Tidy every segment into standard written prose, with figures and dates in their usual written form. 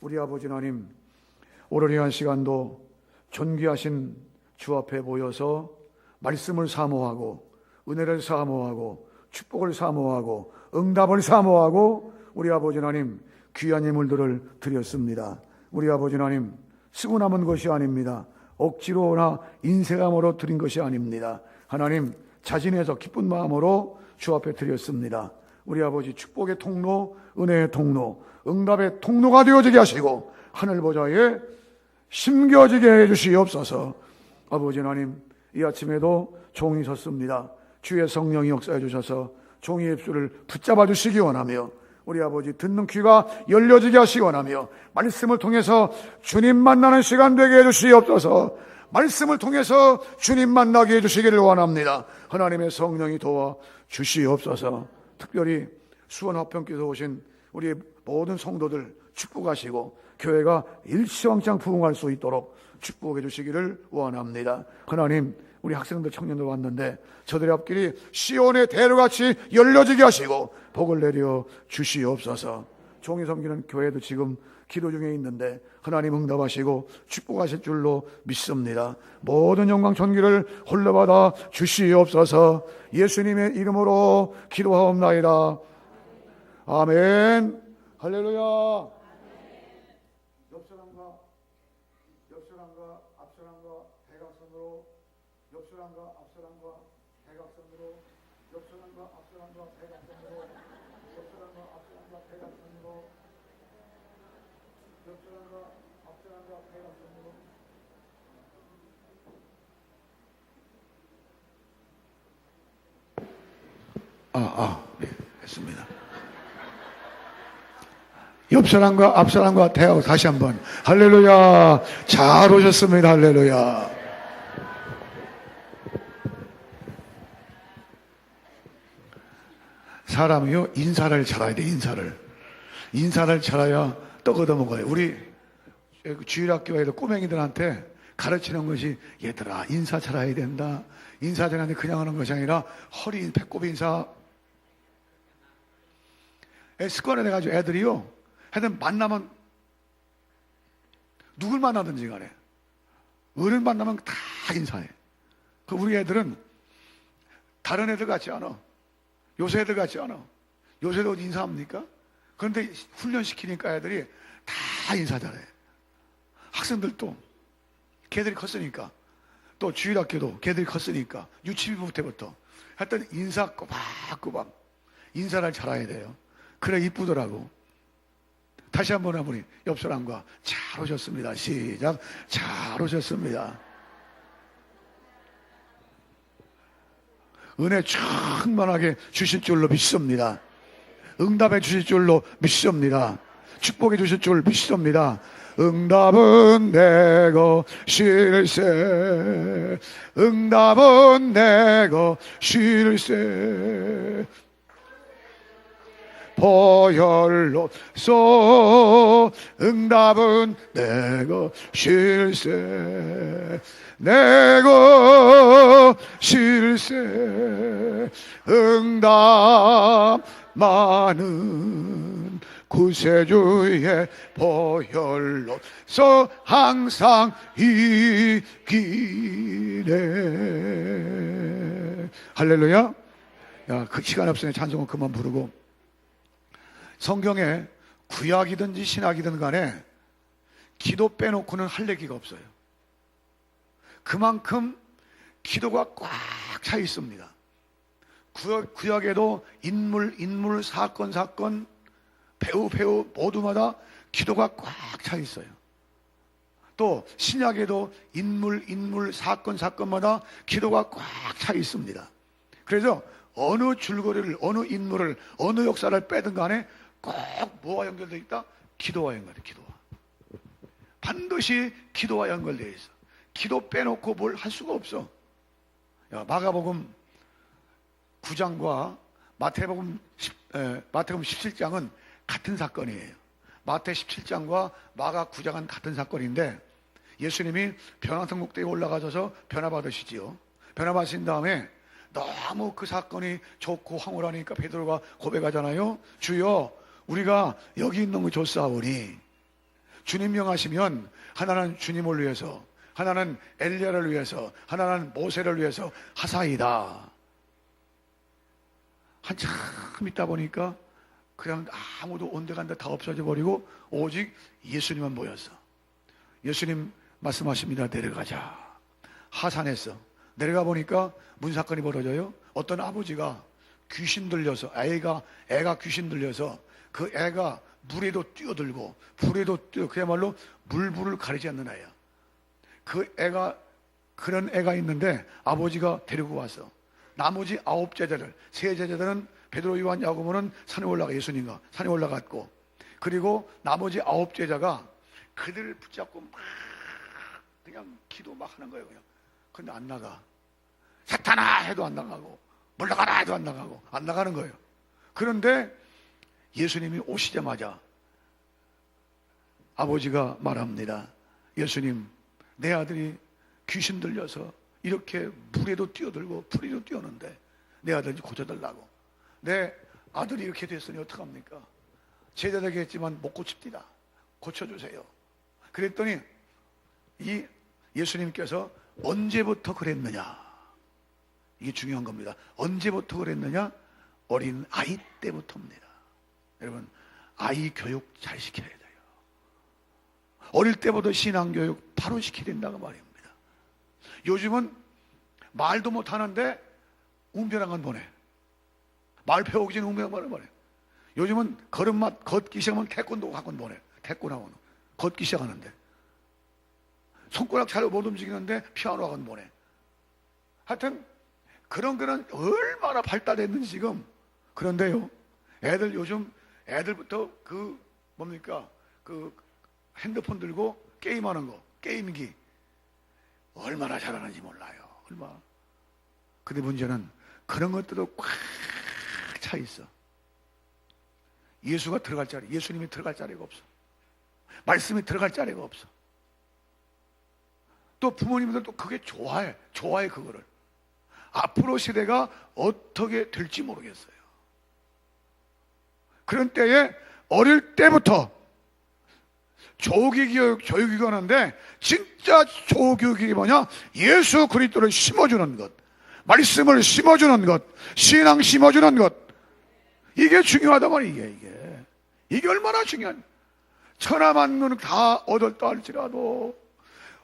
우리 아버지 하나님, 오늘 한 시간도 존귀하신 주 앞에 모여서 말씀을 사모하고 은혜를 사모하고 축복을 사모하고 응답을 사모하고 우리 아버지 하나님 귀한 예물들을 드렸습니다. 우리 아버지 하나님 쓰고 남은 것이 아닙니다. 억지로나 인색함으로 드린 것이 아닙니다. 하나님 자진해서 기쁜 마음으로 주 앞에 드렸습니다. 우리 아버지 축복의 통로, 은혜의 통로, 응답의 통로가 되어지게 하시고 하늘 보좌에 심겨지게 해주시옵소서. 아버지 하나님, 이 아침에도 종이 섰습니다. 주의 성령이 역사해 주셔서 종이의 입술을 붙잡아 주시기 원하며 우리 아버지 듣는 귀가 열려지게 하시기 원하며 말씀을 통해서 주님 만나는 시간 되게 해주시옵소서. 말씀을 통해서 주님 만나게 해주시기를 원합니다. 하나님의 성령이 도와 주시옵소서. 특별히 수원 화평교회 오신 우리 모든 성도들 축복하시고 교회가 일시왕창 부흥할 수 있도록 축복해 주시기를 원합니다. 하나님, 우리 학생들 청년들 왔는데 저들의 앞길이 시온의 대로같이 열려지게 하시고 복을 내려 주시옵소서. 종이 섬기는 교회도 지금 기도 중에 있는데 하나님 응답하시고 축복하실 줄로 믿습니다. 모든 영광 존귀를 홀로 받아 주시옵소서. 예수님의 이름으로 기도하옵나이다. 아멘. 할렐루야. 옆사람과 대각선으로 옆사람과 앞사람과 대각선으로 옆사람과 앞사람과 대각선으로 옆사람과 앞사람과 대각선으로 옆사람과 앞사람과 대각선으로 네, 했습니다. 옆사람과 앞사람과 대하고 다시 한번 할렐루야. 잘 오셨습니다. 할렐루야. 사람이요 인사를 잘해야 돼. 인사를 잘해야 떡 얻어먹어요. 우리 주일학교에도 꼬맹이들한테 가르치는 것이 얘들아 인사 잘해야 된다. 인사 잘하는데 그냥 하는 것이 아니라 허리 배꼽 인사 습관을 해가지고 애들이요 하여튼 만나면 누굴 만나든지 간에 어른 만나면 다 인사해. 그 우리 애들은 다른 애들 같지 않아. 요새 애들 같지 않아. 요새도 인사합니까? 그런데 훈련시키니까 애들이 다 인사 잘해. 학생들도 걔들이 컸으니까 또 주일학교도 걔들이 컸으니까 유치부 때부터 하여튼 인사 꼬박꼬박 인사를 잘해야 돼요. 그래 이쁘더라고. 다시 한번 해보니 옆 사람과 잘 오셨습니다. 시작. 잘 오셨습니다. 은혜 충만하게 주실 줄로 믿습니다. 응답해 주실 줄로 믿습니다. 축복해 주실 줄 믿습니다. 응답은 내 것일세. 응답은 내 것일세. 보혈로서 응답은 내 것일세. 내 것일세. 응답 많은 구세주의 보혈로서 항상 이기네. 할렐루야. 야, 그 시간 없으니 찬송은 그만 부르고. 성경에 구약이든지 신약이든 간에 기도 빼놓고는 할 얘기가 없어요. 그만큼 기도가 꽉 차 있습니다. 구약에도 인물, 사건, 배우 모두마다 기도가 꽉 차 있어요. 또 신약에도 인물, 사건마다 기도가 꽉 차 있습니다. 그래서 어느 줄거리를, 어느 인물을, 어느 역사를 빼든 간에 꼭 뭐와 연결되어 있다? 기도와 연결돼. 기도와. 반드시 기도와 연결되어 있어. 기도 빼놓고 뭘 할 수가 없어. 마가복음 9장과 마태복음 17장은 같은 사건이에요. 마태 17장과 마가 9장은 같은 사건인데 예수님이 변화천국대에 올라가셔서 변화받으시지요. 변화받으신 다음에 너무 그 사건이 좋고 황홀하니까 베드로가 고백하잖아요. 주여, 우리가 여기 있는 거 좋사오니 주님 명하시면 하나는 주님을 위해서, 하나는 엘리야를 위해서, 하나는 모세를 위해서 하사이다. 한참 있다 보니까 그냥 아무도 온데간데 다 없어져 버리고 오직 예수님만 모였어. 예수님 말씀하십니다. 내려가자. 하산했어. 내려가 보니까 무슨 사건이 벌어져요? 어떤 아버지가 귀신 들려서, 애가 귀신 들려서 그 애가 물에도 뛰어들고 불에도 그야말로 물불을 가리지 않는 애야. 그런 애가 있는데 아버지가 데리고 와서 나머지 9제자들, 3제자들은 베드로, 요한, 야고보는 산에 올라가, 예수님과 산에 올라갔고, 그리고 나머지 9제자가 그들을 붙잡고 막 그냥 기도 막 하는 거예요. 그냥. 근데 안 나가. 사탄아 해도 안 나가고, 물러가라 해도 안 나가고, 안 나가는 거예요. 그런데 예수님이 오시자마자 아버지가 말합니다. 예수님, 내 아들이 귀신 들려서 이렇게 물에도 뛰어들고 불에도 뛰어오는데 내 아들 고쳐달라고. 내 아들이 이렇게 됐으니 어떡합니까? 제자되게 했지만 못 고칩니다. 고쳐주세요. 그랬더니 이 예수님께서 언제부터 그랬느냐, 이게 중요한 겁니다. 언제부터 그랬느냐? 어린 아이 때부터입니다. 여러분, 아이 교육 잘 시켜야 돼요. 어릴 때부터 신앙교육 바로 시켜야 된다고 말입니다. 요즘은 말도 못하는데 운변학원 보내. 말 배우기 전에 운변학원 보내. 요즘은 걷기 시작하면 태권도 학원 보내. 태권학원 걷기 시작하는데, 손가락 잘 못 움직이는데 피아노 학원 보내. 하여튼 그런 거는 얼마나 발달했는지 지금. 그런데요, 요즘 애들부터 그 핸드폰 들고 게임하는 거, 게임기 얼마나 잘하는지 몰라요. 얼마나. 근데 문제는 그런 것들도 꽉 차 있어. 예수가 들어갈 자리, 예수님이 들어갈 자리가 없어. 말씀이 들어갈 자리가 없어. 또 부모님들도 그게 좋아해 그거를. 앞으로 시대가 어떻게 될지 모르겠어요. 그런 때에 어릴 때부터 교육이 하는데, 진짜 조교육이 뭐냐? 예수 그리스도를 심어주는 것, 말씀을 심어주는 것, 신앙 심어주는 것, 이게 중요하단 말이에요. 이게 얼마나 중요한. 천하만물 다 얻었다 할지라도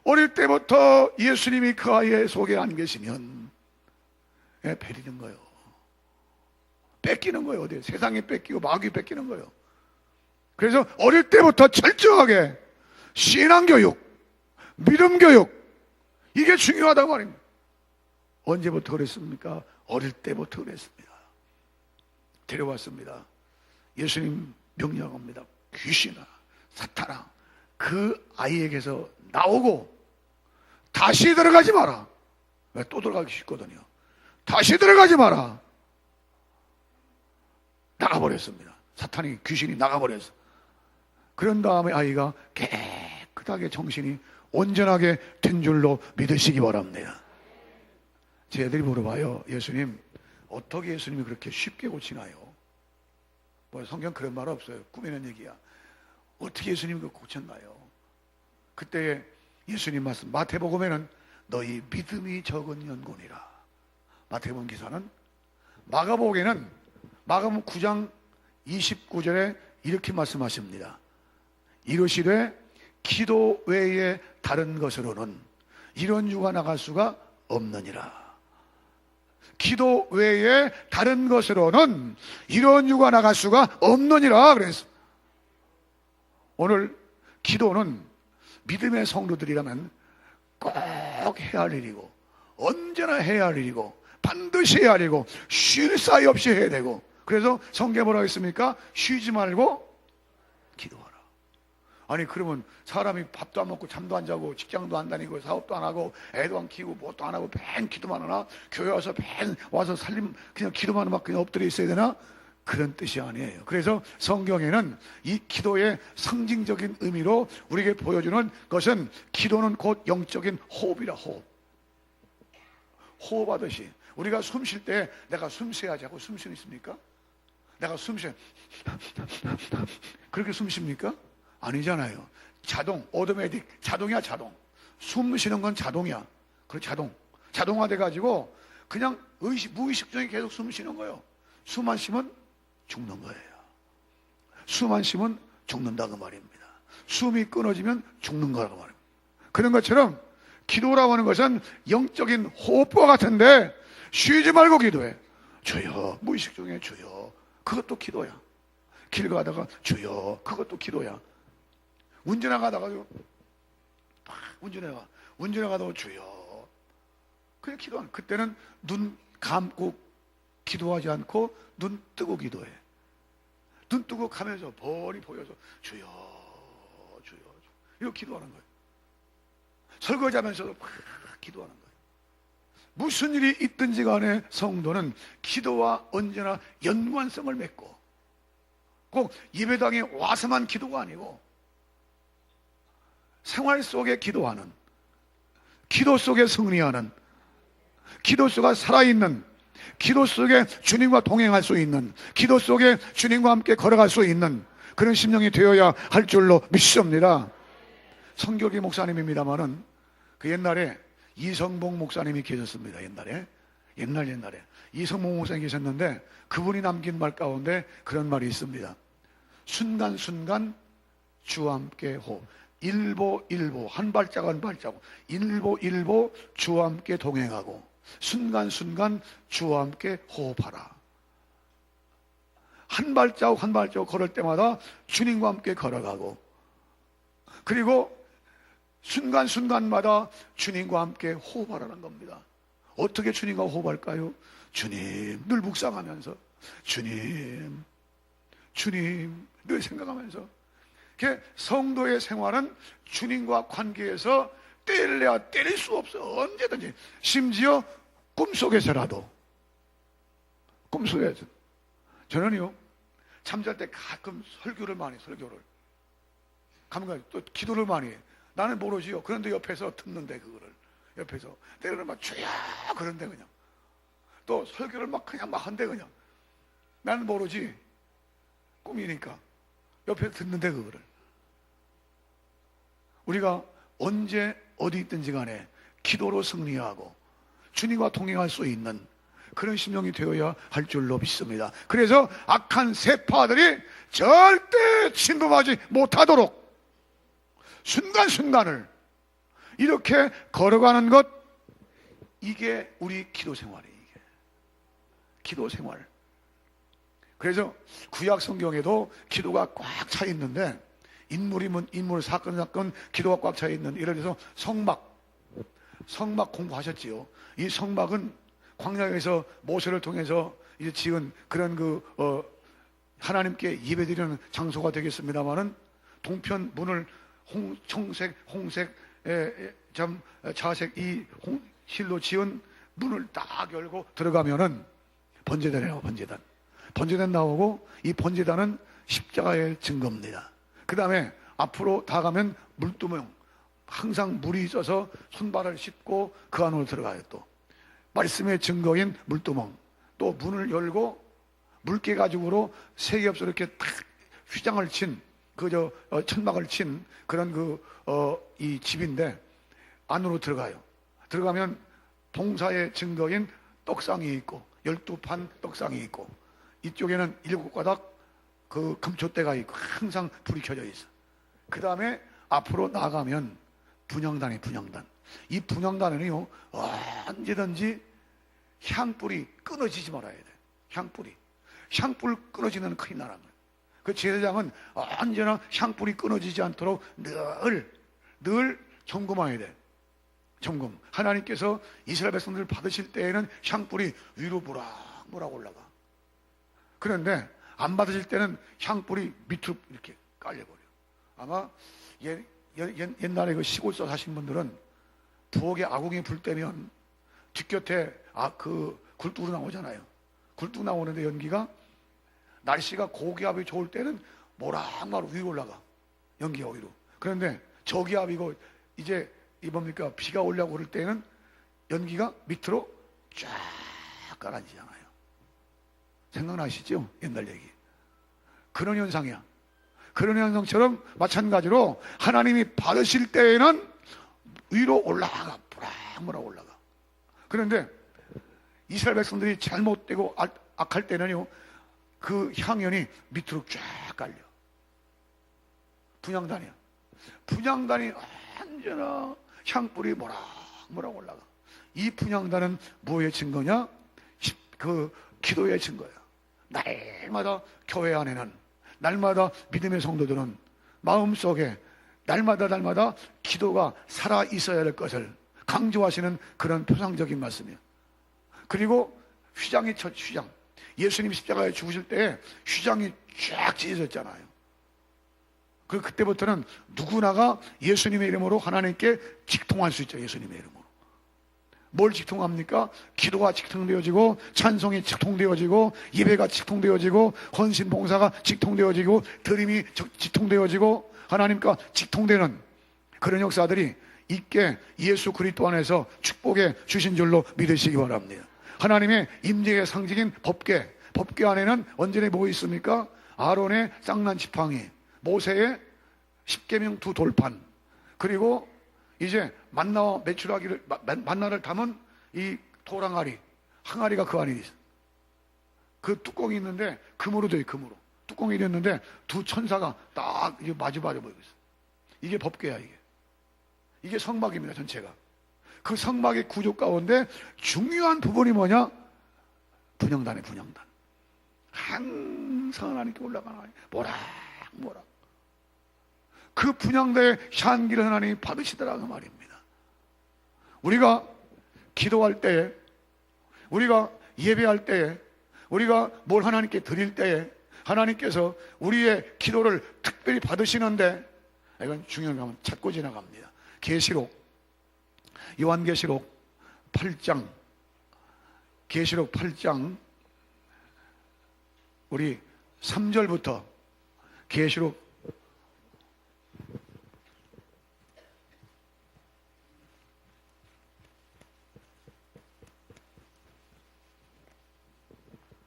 어릴 때부터 예수님이 그 아이의 속에 안 계시면 베리는 거예요. 뺏기는 거예요. 어디 세상에 뺏기고 마귀 뺏기는 거예요. 그래서 어릴 때부터 철저하게 신앙교육, 믿음교육, 이게 중요하다고 말입니다. 언제부터 그랬습니까? 어릴 때부터 그랬습니다. 데려왔습니다. 예수님 명령합니다. 귀신아, 사탄아, 그 아이에게서 나오고 다시 들어가지 마라. 왜? 또 들어가기 쉽거든요. 다시 들어가지 마라. 나가버렸습니다. 사탄이, 귀신이 나가버렸어. 그런 다음에 아이가 깨끗하게 정신이 온전하게 된 줄로 믿으시기 바랍니다. 제 애들이 물어봐요. 예수님, 어떻게 예수님이 그렇게 쉽게 고치나요? 뭐 성경 그런 말 없어요. 꾸미는 얘기야. 어떻게 예수님이 고쳤나요? 그때 예수님 말씀, 마태복음에는 너희 믿음이 적은 연곤이라. 마태복음 기사는. 마가복음에는 마가복음 9장 29절에 이렇게 말씀하십니다. 이르시되 기도 외에 다른 것으로는 이런 유가 나갈 수가 없느니라. 기도 외에 다른 것으로는 이런 유가 나갈 수가 없느니라 그랬어. 오늘 기도는 믿음의 성도들이라면 꼭 해야 할 일이고, 언제나 해야 할 일이고, 반드시 해야 할 일이고, 쉴 사이 없이 해야 되고. 그래서 성경에 뭐라고 했습니까? 쉬지 말고 기도하라. 아니 그러면 사람이 밥도 안 먹고 잠도 안 자고 직장도 안 다니고 사업도 안 하고 애도 안 키우고 뭣도 안 하고 맨 기도만 하나? 교회 와서 맨 와서 살림 그냥 기도만 하면 그냥 엎드려 있어야 되나? 그런 뜻이 아니에요. 그래서 성경에는 이 기도의 상징적인 의미로 우리에게 보여주는 것은, 기도는 곧 영적인 호흡이라. 호흡하듯이 우리가 숨 쉴 때 내가 숨 쉬어야지 하고 숨 쉬는 있습니까? 내가 숨 쉬어 그렇게 숨 쉽니까? 아니잖아요. 자동, 오토매틱, 자동이야, 자동. 숨 쉬는 건 자동이야. 그래, 자동화돼 가지고 그냥 무의식 중에 계속 숨 쉬는 거예요. 숨 안 쉬면 죽는 거예요. 숨 안 쉬면 죽는다고 말입니다. 숨이 끊어지면 죽는 거라고 말입니다. 그런 것처럼 기도라고 하는 것은 영적인 호흡과 같은데 쉬지 말고 기도해. 주여, 무의식 중에 주여, 그것도 기도야. 길 가다가 주여, 그것도 기도야. 운전하다가도 운전해가다가 주여, 그냥 기도하는. 그때는 눈 감고 기도하지 않고 눈 뜨고 기도해. 눈 뜨고 가면서 벌이 보여서 주여, 주여, 이렇게 기도하는 거예요. 설거지하면서도 막 기도하는 거예요. 무슨 일이 있든지 간에 성도는 기도와 언제나 연관성을 맺고, 꼭 예배당에 와서만 기도가 아니고 생활 속에 기도하는, 기도 속에 승리하는, 기도 속에 살아있는, 기도 속에 주님과 동행할 수 있는, 기도 속에 주님과 함께 걸어갈 수 있는 그런 심령이 되어야 할 줄로 믿습니다. 성교기 목사님입니다마는 그 옛날에 이성봉 목사님이 계셨습니다. 옛날에 이성봉 목사님이 계셨는데 그분이 남긴 말 가운데 그런 말이 있습니다. 순간순간 주와 함께 호흡, 일보 한 발자국 한 발자국, 일보 주와 함께 동행하고 순간순간 주와 함께 호흡하라. 한 발자국 한 발자국 걸을 때마다 주님과 함께 걸어가고, 그리고 순간순간마다 주님과 함께 호흡하라는 겁니다. 어떻게 주님과 호흡할까요? 주님 늘 묵상하면서 주님 늘 생각하면서. 성도의 생활은 주님과 관계에서 때릴래야 때릴 수 없어. 언제든지. 심지어 꿈속에서라도. 저는요 잠잘 때 가끔 설교를 많이 해요. 가면 또 기도를 많이 해. 나는 모르지요. 그런데 옆에서 듣는데, 그거를 옆에서 때로는 막 주여 그런데 그냥 또 설교를 막 그냥 막 한대. 그냥 나는 모르지, 꿈이니까 옆에서 듣는데. 그거를 우리가 언제 어디 있든지 간에 기도로 승리하고 주님과 동행할 수 있는 그런 심령이 되어야 할 줄로 믿습니다. 그래서 악한 세파들이 절대 침범하지 못하도록 순간순간을 이렇게 걸어가는 것, 이게 우리 기도 생활이에요. 이게 기도 생활. 그래서 구약 성경에도 기도가 꽉 차 있는데, 인물이면 인물, 사건 기도가 꽉 차 있는, 예를 들어서 성막 공부하셨지요. 이 성막은 광야에서 모세를 통해서 이제 지은 그런 하나님께 예배드리는 장소가 되겠습니다만은, 동편 문을 청색, 홍색, 자색 이 실로 지은 문을 딱 열고 들어가면은 번제단이라고, 번제단 나오고, 이 번제단은 십자가의 증거입니다. 그 다음에 앞으로 다가면 물두멍, 항상 물이 있어서 손발을 씻고 그 안으로 들어가요. 또 말씀의 증거인 물두멍, 또 문을 열고 물개 가죽으로 세 겹으로 이렇게 탁 휘장을 친, 천막을 친 그런 이 집인데, 안으로 들어가면 동사의 증거인 떡상이 있고, 12판 떡상이 있고, 이쪽에는 7가닥 그 금초대가 있고 항상 불이 켜져 있어. 그 다음에 앞으로 나가면 분향단. 이 분향단은요 언제든지 향불이 끊어지지 말아야 돼. 향불 끊어지면 큰일 나는 거예요. 그 제사장은 언제나 향불이 끊어지지 않도록 늘 점검해야 돼. 점검. 하나님께서 이스라엘 백성들을 받으실 때에는 향불이 위로 무락 올라가. 그런데 안 받으실 때는 향불이 밑으로 이렇게 깔려버려. 아마 옛날에 그 시골서 사신 분들은 부엌에 아궁이 불 때면 뒷곁에 굴뚝으로 나오잖아요. 굴뚝 나오는데 연기가, 날씨가 고기압이 좋을 때는 모락모락 위로 올라가. 연기가 위로. 그런데 저기압이고 이제 뭡니까 비가 오려고 그럴 때는 연기가 밑으로 쫙 생각나시죠? 옛날 얘기. 그런 현상이야. 그런 현상처럼 마찬가지로 하나님이 받으실 때에는 위로 올라가, 무락무락 올라가. 그런데 이스라엘 백성들이 잘못되고 악할 때는요, 그 향연이 밑으로 쫙 깔려. 분향단이야. 분향단이 언제나 향불이 모락모락 올라가. 이 분향단은 뭐의 증거냐? 그 기도의 증거야. 날마다 교회 안에는, 날마다 믿음의 성도들은 마음속에 날마다 기도가 살아 있어야 할 것을 강조하시는 그런 표상적인 말씀이에요. 그리고 휘장이 첫 휘장, 예수님이 십자가에 죽으실 때 휘장이 쫙 찢어졌잖아요. 그때부터는 누구나가 예수님의 이름으로 하나님께 직통할 수 있죠. 예수님의 이름으로. 뭘 직통합니까? 기도가 직통되어지고, 찬송이 직통되어지고, 예배가 직통되어지고, 헌신 봉사가 직통되어지고, 드림이 직통되어지고, 하나님과 직통되는 그런 역사들이 있게 예수 그리스도 안에서 축복해 주신 줄로 믿으시기 바랍니다. 하나님의 임재의 상징인 법궤 안에는 언제나 뭐 있습니까? 아론의 쌍난 지팡이, 모세의 십계명 두 돌판, 그리고 이제 만나와 메추라기를, 만나를 담은 이 도랑아리, 항아리가 그 안에 있어. 그 뚜껑이 있는데 금으로 돼, 금으로. 뚜껑이 됐는데 두 천사가 딱 마주마주 보이고 있어. 이게 법궤야, 이게 성막입니다, 전체가. 그 성막의 구조 가운데 중요한 부분이 뭐냐? 분향단이에요, 분향단. 항상 하나님께 올라가나, 모락. 그 분향단의 향기를 하나님이 받으시더라고 말입니다. 우리가 기도할 때에, 우리가 예배할 때에, 우리가 뭘 하나님께 드릴 때에 하나님께서 우리의 기도를 특별히 받으시는데, 이건 중요한 거 찾고 지나갑니다. 계시록, 요한계시록 8장, 계시록 8장 우리 3절부터 계시록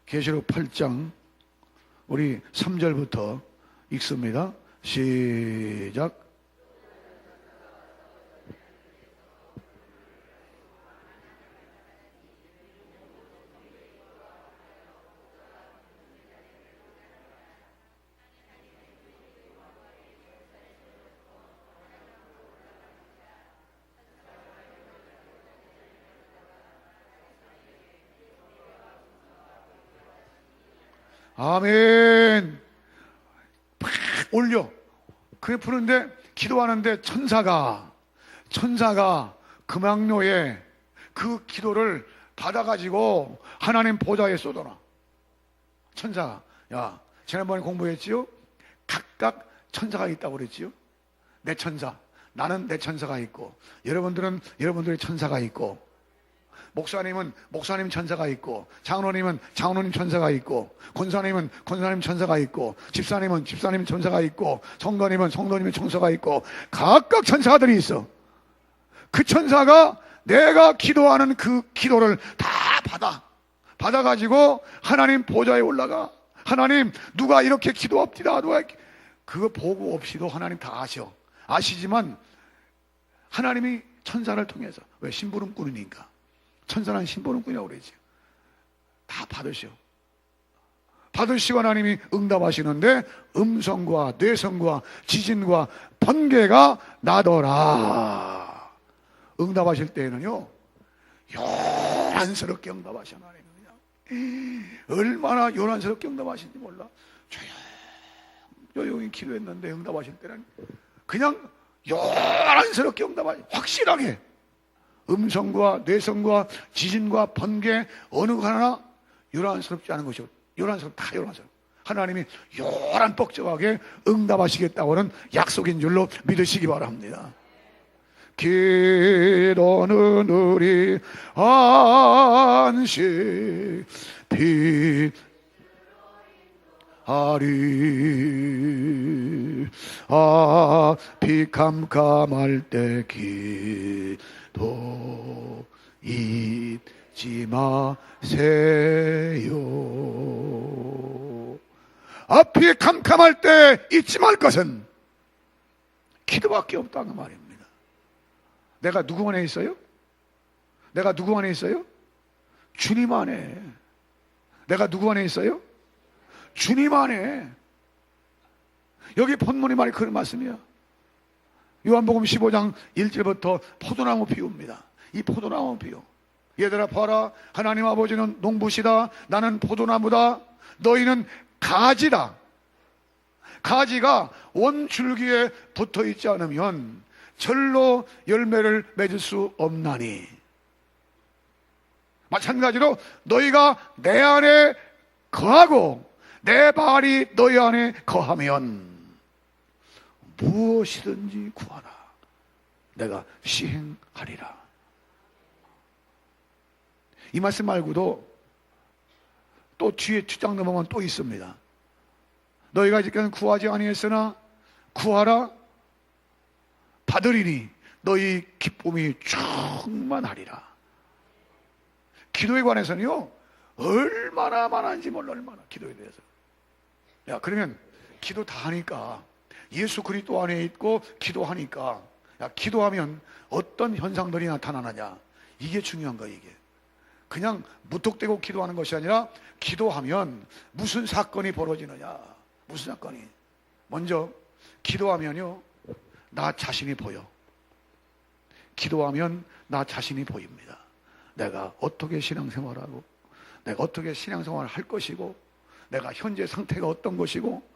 계시록 8장 우리 3절부터 읽습니다. 시작. 아멘. 팍 올려. 그래 부르는데, 기도하는데 천사가 금왕로에 그 기도를 받아가지고 하나님 보좌에 쏟아놔. 천사가. 야, 지난번에 공부했지요? 각각 천사가 있다고 그랬지요? 내 천사. 나는 내 천사가 있고, 여러분들은 여러분들의 천사가 있고, 목사님은 목사님 천사가 있고, 장로님은 장로님 천사가 있고, 권사님은 권사님 천사가 있고, 집사님은 집사님 천사가 있고, 성도님은 성도님의 천사가 있고, 각각 천사들이 있어. 그 천사가 내가 기도하는 그 기도를 다 받아가지고 하나님 보좌에 올라가. 하나님, 누가 이렇게 기도합니다. 그거 보고 없이도 하나님 다 아시지만 하나님이 천사를 통해서, 왜? 심부름꾼이니까. 천사는 심부름꾼이라고 그러지. 다 받으시고 하나님이 응답하시는데, 음성과 뇌성과 지진과 번개가 나더라. 응답하실 때에는요, 요란스럽게 응답하셔. 하나님은 그냥 얼마나 요란스럽게 응답하시는지 몰라. 조용히 기도했는데 응답하실 때는 그냥 요란스럽게 응답하셔. 확실하게. 음성과 뇌성과 지진과 번개 어느 하나 요란스럽지 않은 것이요. 요란스럽다. 하나님이 요란 뻑적하게 응답하시겠다고는 약속인 줄로 믿으시기 바랍니다. 기도는 우리 안식 피하리. 비 캄캄할 때 기도 잊지 마세요. 앞이 캄캄할 때 잊지 말 것은 기도밖에 없다 그 말입니다. 내가 누구 안에 있어요? 내가 누구 안에 있어요? 주님 안에. 내가 누구 안에 있어요? 주님 안에. 여기 본문이 말이 그런 말씀이야. 요한복음 15장 1절부터 포도나무 비유입니다. 이 포도나무 비유. 얘들아 봐라, 하나님 아버지는 농부시다. 나는 포도나무다. 너희는 가지다. 가지가 원줄기에 붙어 있지 않으면 절로 열매를 맺을 수 없나니, 마찬가지로 너희가 내 안에 거하고 내 말이 너희 안에 거하면 무엇이든지 구하라. 내가 시행하리라. 이 말씀 말고도 또 뒤에 주장 넘어가면 또 있습니다. 너희가 이제까지 구하지 아니했으나 구하라 받으리니 너희 기쁨이 충만하리라. 기도에 관해서는요, 얼마나 많은지 몰라. 얼마나 기도에 대해서. 야, 그러면 기도 다 하니까, 예수 그리스도 안에 있고 기도하니까, 야, 기도하면 어떤 현상들이 나타나느냐, 이게 중요한 거야. 이게 그냥 무턱대고 기도하는 것이 아니라, 기도하면 무슨 사건이 벌어지느냐. 무슨 사건이. 먼저 기도하면요, 나 자신이 보여. 기도하면 나 자신이 보입니다. 내가 어떻게 신앙생활하고, 내가 어떻게 신앙생활을 할 것이고, 내가 현재 상태가 어떤 것이고,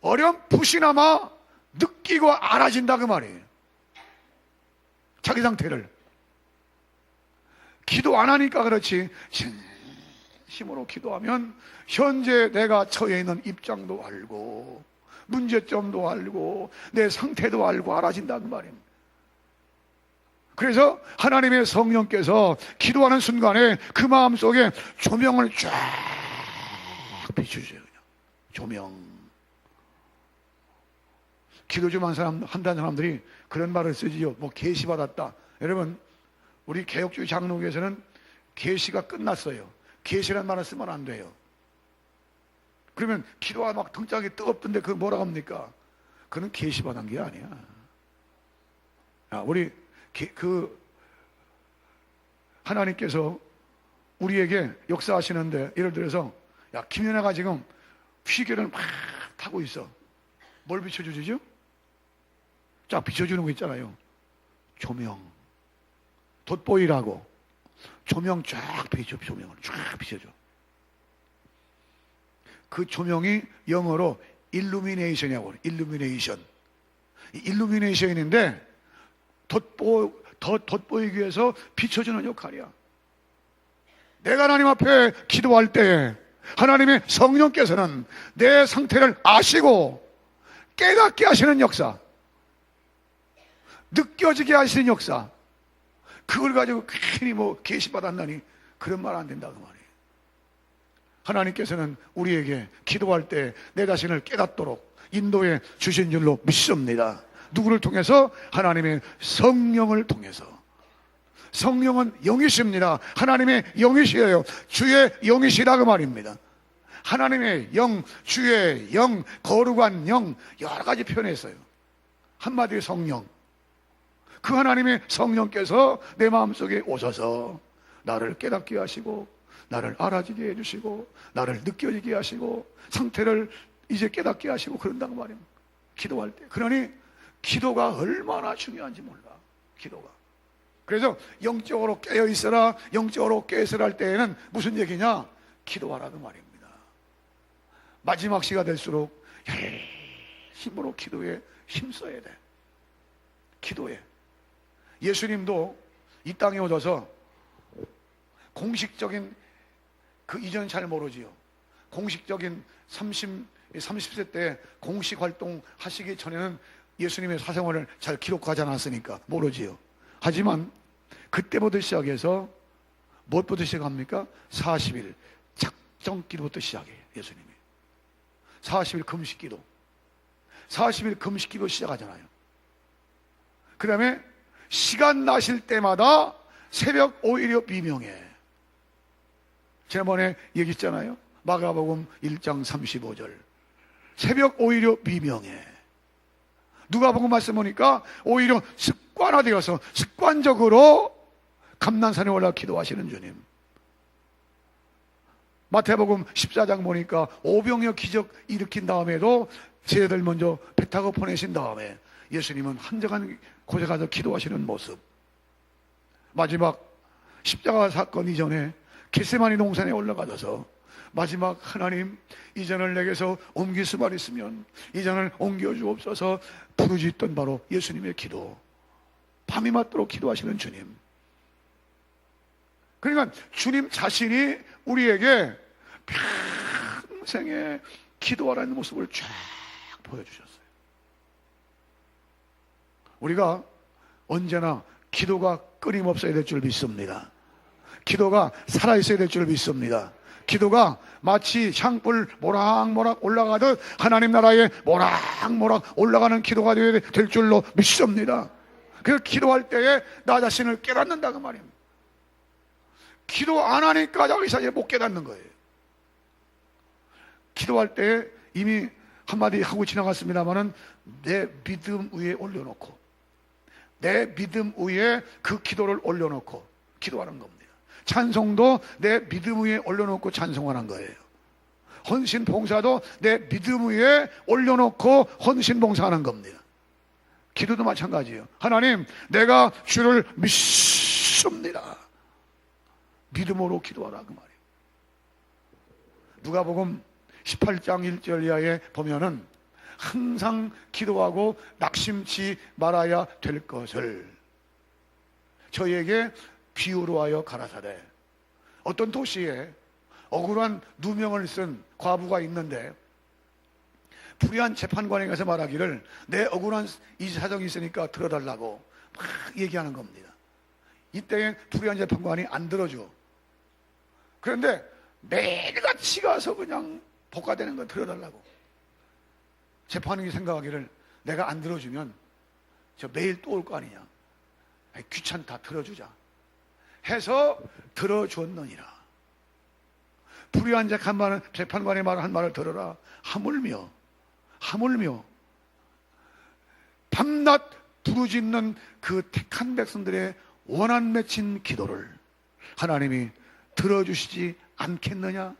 어렴풋이나마 느끼고 알아진다 그 말이에요. 자기 상태를. 기도 안 하니까 그렇지, 진심으로 기도하면 현재 내가 처해 있는 입장도 알고 문제점도 알고 내 상태도 알고 알아진다 그 말입니다. 그래서 하나님의 성령께서 기도하는 순간에 그 마음속에 조명을 쫙 비추세요. 그냥 조명. 기도 좀 한다는 사람들이 그런 말을 쓰지요. 뭐 계시 받았다. 여러분, 우리 개혁주의 장로교에서는 계시가 끝났어요. 계시란 말을 쓰면 안 돼요. 그러면 기도가 막 등짝이 뜨겁던데 그거 뭐라고 합니까? 그건 계시 받은 게 아니야. 야, 우리 하나님께서 우리에게 역사하시는데, 예를 들어서 야, 김연아가 지금 휘계를 막 타고 있어. 뭘 비춰주죠? 쫙 비춰주는 거 있잖아요. 조명. 돋보이라고 조명 쫙 비춰. 조명을 쫙 비춰줘. 그 조명이 영어로 일루미네이션이라고 해요. 일루미네이션. 일루미네이션인데 돋보이기 위해서 비춰주는 역할이야. 내가 하나님 앞에 기도할 때 하나님의 성령께서는 내 상태를 아시고 깨닫게 하시는 역사, 느껴지게 하시는 역사, 그걸 가지고 괜히 뭐 계시받았나니 그런 말 안 된다 그 말이에요. 하나님께서는 우리에게 기도할 때 내 자신을 깨닫도록 인도해 주신 줄로 믿습니다. 누구를 통해서? 하나님의 성령을 통해서. 성령은 영이십니다. 하나님의 영이시에요. 주의 영이시라 그 말입니다. 하나님의 영, 주의 영, 거룩한 영, 여러 가지 표현했어요. 한마디로 성령. 그 하나님의 성령께서 내 마음속에 오셔서 나를 깨닫게 하시고, 나를 알아지게 해주시고, 나를 느껴지게 하시고, 상태를 이제 깨닫게 하시고 그런다고 말입니다. 기도할 때. 그러니 기도가 얼마나 중요한지 몰라. 기도가. 그래서 영적으로 깨어있어라, 영적으로 깨어있어라 할 때에는 무슨 얘기냐? 기도하라 그 말입니다. 마지막 시가 될수록 힘으로 기도에 힘써야 돼. 기도에. 예수님도 이 땅에 오셔서 공식적인, 그 이전 잘 모르지요. 공식적인 30세 때 공식 활동 하시기 전에는 예수님의 사생활을 잘 기록하지 않았으니까 모르지요. 하지만 그때부터 시작해서 무엇부터 시작합니까? 40일 작정기도부터 시작해요. 예수님이 40일 금식기도, 40일 금식기도 시작하잖아요. 그 다음에 시간 나실 때마다 새벽 5일여 비명해. 지난번에 얘기했잖아요. 마가복음 1장 35절. 새벽 오히려 미명에. 누가복음 말씀 보니까 오히려 습관화되어서 습관적으로 감난산에 올라 기도하시는 주님. 마태복음 14장 보니까 오병이어 기적 일으킨 다음에도 제자들 먼저 배 타고 보내신 다음에 예수님은 한적한 곳에 가서 기도하시는 모습. 마지막 십자가 사건 이전에 겟세마니 동산에 올라가서 마지막 하나님, 이 잔을 내게서 옮길 수만 있으면 이 잔을 옮겨주옵소서 부르짖던 바로 예수님의 기도. 밤이 맞도록 기도하시는 주님. 그러니까 주님 자신이 우리에게 평생에 기도하라는 모습을 쫙 보여주셨어요. 우리가 언제나 기도가 끊임없어야 될 줄 믿습니다. 기도가 살아있어야 될 줄 믿습니다. 기도가 마치 향불 모락모락 올라가듯 하나님 나라에 모락모락 올라가는 기도가 될 줄로 믿습니다. 그래서 기도할 때에 나 자신을 깨닫는다 그 말입니다. 기도 안 하니까 자기 사이에 못 깨닫는 거예요. 기도할 때에 이미 한마디 하고 지나갔습니다마는 내 믿음 위에 올려놓고 내 믿음 위에 그 기도를 올려놓고 기도하는 겁니다. 찬송도 내 믿음 위에 올려놓고 찬송하는 거예요. 헌신 봉사도 내 믿음 위에 올려놓고 헌신 봉사하는 겁니다. 기도도 마찬가지예요. 하나님, 내가 주를 믿습니다. 믿음으로 기도하라 그 말이에요. 누가복음 18장 1절 이하에 보면은 항상 기도하고 낙심치 말아야 될 것을 저희에게 비유로 하여 가라사대. 어떤 도시에 억울한 누명을 쓴 과부가 있는데 불의한 재판관에 가서 말하기를 내 억울한 이 사정이 있으니까 들어달라고 막 얘기하는 겁니다. 이때 불의한 재판관이 안 들어줘. 그런데 매일같이 가서 그냥 복가되는 거 들어달라고. 재판관이 생각하기를 내가 안 들어주면 저 매일 또 올 거 아니냐. 귀찮다, 들어주자 해서 들어줬느니라. 불의한 재판관의 말을 한 말을 들어라. 하물며 밤낮 부르짖는 그 택한 백성들의 원한 맺힌 기도를 하나님이 들어주시지 않겠느냐?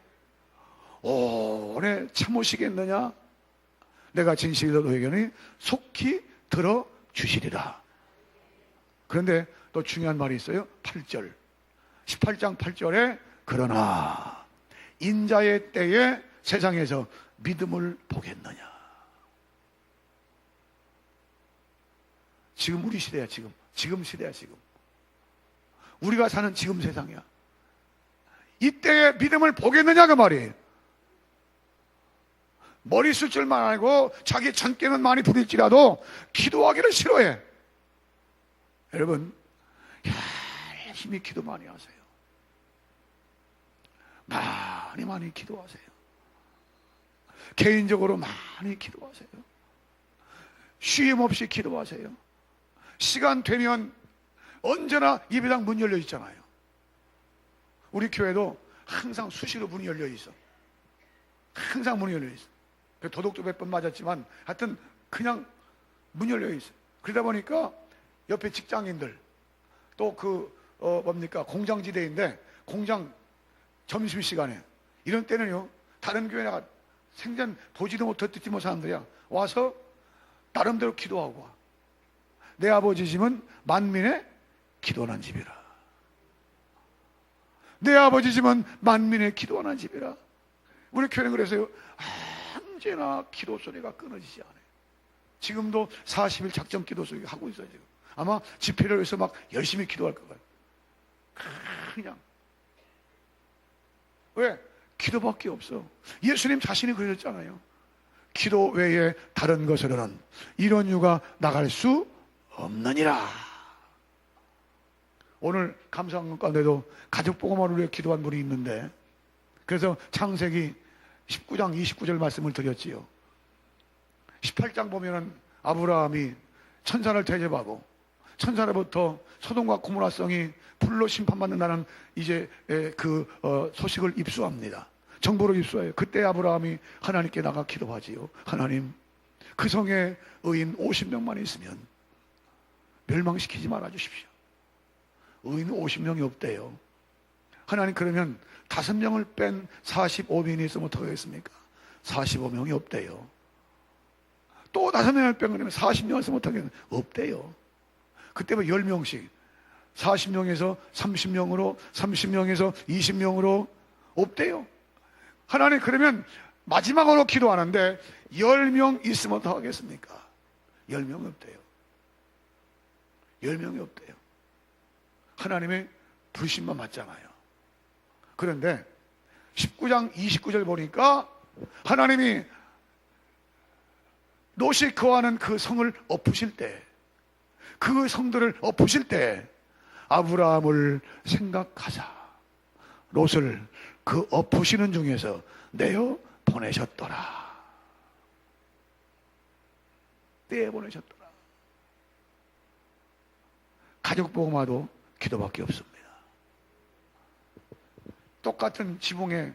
오래 참으시겠느냐? 내가 진실로 너에게는 속히 들어주시리라. 그런데 또 중요한 말이 있어요. 8절 18장 8절에 그러나 인자의 때에 세상에서 믿음을 보겠느냐. 지금 우리 시대야. 지금 시대야. 지금 우리가 사는 지금 세상이야. 이때에 믿음을 보겠느냐 그 말이에요. 머리 쓸 줄만 알고 자기 전께는 많이 부릴지라도 기도하기를 싫어해. 여러분 열심히 기도 많이 하세요. 많이 기도하세요. 개인적으로 많이 기도하세요. 쉼 없이 기도하세요. 시간 되면 언제나 예배당 문 열려 있잖아요. 우리 교회도 항상 수시로 문이 열려 있어. 항상 문이 열려 있어. 도둑도 몇 번 맞았지만 하여튼 그냥 문 열려 있어. 그러다 보니까 옆에 직장인들 또 공장지대인데 공장 점심시간에 이런 때는요 다른 교회 나가 생전 보지도 못해 듣지 못한 사람들이야 와서 나름대로 기도하고 와. 내 아버지 집은 만민의 기도하는 집이라. 내 아버지 집은 만민의 기도하는 집이라. 우리 교회는 그래서요 언제나 기도 소리가 끊어지지 않아요. 지금도 40일 작전 기도 소리 하고 있어요. 지금 아마 집회를 위해서 막 열심히 기도할 거예요. 그냥 왜? 기도밖에 없어. 예수님 자신이 그러셨잖아요. 기도 외에 다른 것으로는 이런 유가 나갈 수 없느니라. 오늘 감사한 것 가운데도 가족 복음화를 위해 기도한 분이 있는데 그래서 창세기 19장 29절 말씀을 드렸지요. 18장 보면은 아브라함이 천사를 대접하고 천사로부터 소돔과 고모라 성이 불로 심판받는다는 이제 소식을 입수합니다. 정보를 입수해요. 그때 아브라함이 하나님께 나가 기도하지요. 하나님, 그 성에 의인 50명만 있으면 멸망시키지 말아 주십시오. 의인 50명이 없대요. 하나님, 그러면 5명을 뺀 45명이 있으면 어떻게 하겠습니까? 45명이 없대요. 또 5명을 뺀 거면 40명 있으면 어떻게 하겠습니까? 없대요. 그때 뭐 10명씩 40명에서 30명으로 30명에서 20명으로 없대요. 하나님, 그러면 마지막으로 기도하는데 10명 있으면 어떻게 하겠습니까? 10명이 없대요. 10명이 없대요. 하나님의 불신만 맞잖아요. 그런데 19장 29절 보니까 하나님이 롯이 거하는 그 성을 엎으실 때, 그 성들을 엎으실 때 아브라함을 생각하사 롯을 그 엎으시는 중에서 내어 보내셨더라. 떼어 보내셨더라. 가족 복음화도 기도밖에 없습니다. 똑같은 지붕에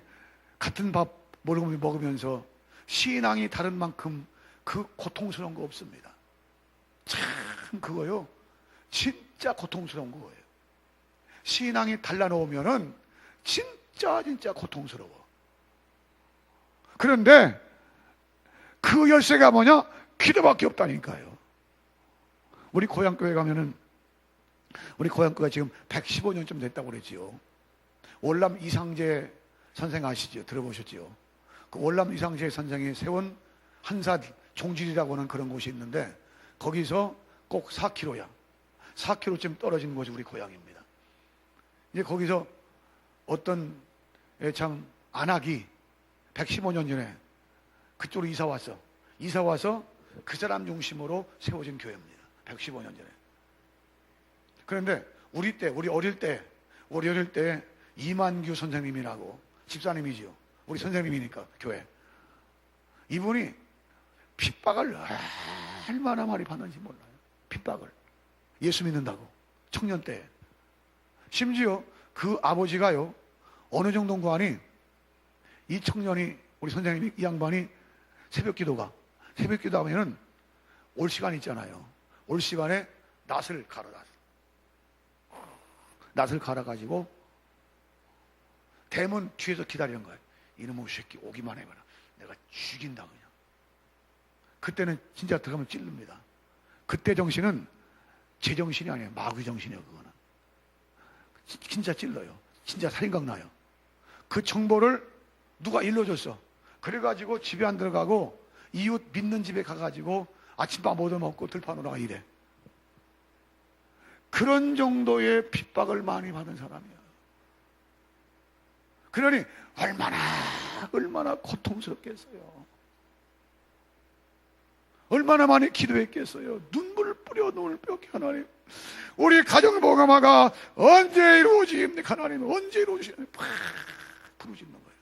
같은 밥 먹으면서 신앙이 다른 만큼 그 고통스러운 거 없습니다. 참 그거요, 진짜 고통스러운 거예요. 신앙이 달라놓으면은 진짜 고통스러워. 그런데 그 열쇠가 뭐냐? 기도밖에 없다니까요. 우리 고향교회 가면은, 우리 고향교회가 지금 115년쯤 됐다고 그랬지요. 월남 이상재 선생 아시죠? 들어보셨지요? 그 월남 이상재 선생이 세운 한사 종질이라고 하는 그런 곳이 있는데, 거기서 꼭 4km야. 4km쯤 떨어진 곳이 우리 고향입니다. 이제 거기서 어떤 참 안악이 115년 전에 그쪽으로 이사 왔어. 이사 와서 그 사람 중심으로 세워진 교회입니다. 115년 전에. 그런데 우리 어릴 때 이만규 선생님이라고, 집사님이지요. 우리 선생님이니까 교회. 이분이 핍박을 얼마나 많이 받는지 몰라요. 핍박을. 예수 믿는다고. 청년 때. 심지어 그 아버지가요, 어느 정도인가 하니, 이 청년이, 우리 선생님이, 이 양반이 새벽 기도하면은 올 시간 있잖아요. 올 시간에 낫을 갈아가지고 대문 뒤에서 기다리는 거예요. 이놈의 새끼 오기만 해봐라. 내가 죽인다 그냥. 그때는 진짜 들어가면 찔릅니다. 그때 정신은 제 정신이 아니에요. 마귀 정신이에요. 그거는 진짜 찔러요. 진짜 살인각 나요. 그 정보를 누가 일러줬어. 그래가지고 집에 안 들어가고 이웃 믿는 집에 가가지고 아침밥 얻어먹고 들판으로 이래. 그런 정도의 핍박을 많이 받은 사람이야. 그러니 얼마나 고통스럽겠어요. 얼마나 많이 기도했겠어요. 눈물을 뿌려 하나님, 우리 가정복음화가 언제 이루어집니까? 하나님, 언제 이루어지십니까? 부르짖는 거예요.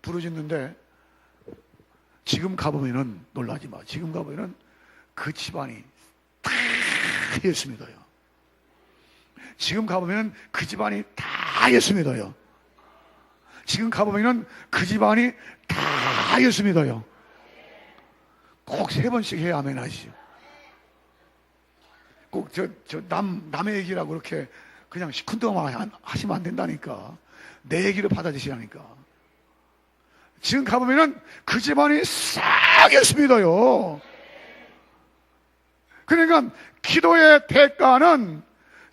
부르짖는데 지금 가보면은, 놀라지 마, 지금 가보면은 그 집안이 다 예수 믿어요. 지금 가보면은 그 집안이 다 예수 믿어요. 지금 가보면은 그 집안이 다 예수 믿어요. 꼭 3번씩 해야 아멘 하시죠. 꼭 남의 얘기라고 그렇게 그냥 시큰둥하면 하시면 안 된다니까. 내 얘기를 받아주시라니까. 지금 가보면은 그 집안이 싹 예수 믿어요. 그러니까 기도의 대가는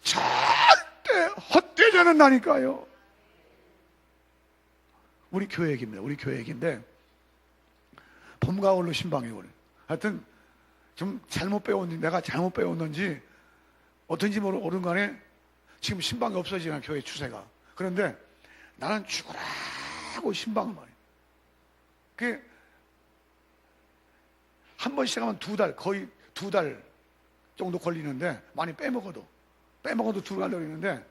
절대 헛되지 않는다니까요. 우리 교회 얘기입니다. 우리 교회 얘기인데, 봄과 가을로 신방이 오래. 하여튼 좀 내가 잘못 배웠는지 어떤지 모르는 간에 지금 신방이 없어지는 교회 추세가. 그런데 나는 죽으라고 신방을 말해. 그게 한 번 시작하면 거의 2달 정도 걸리는데, 많이 빼먹어도 2달 걸리는데,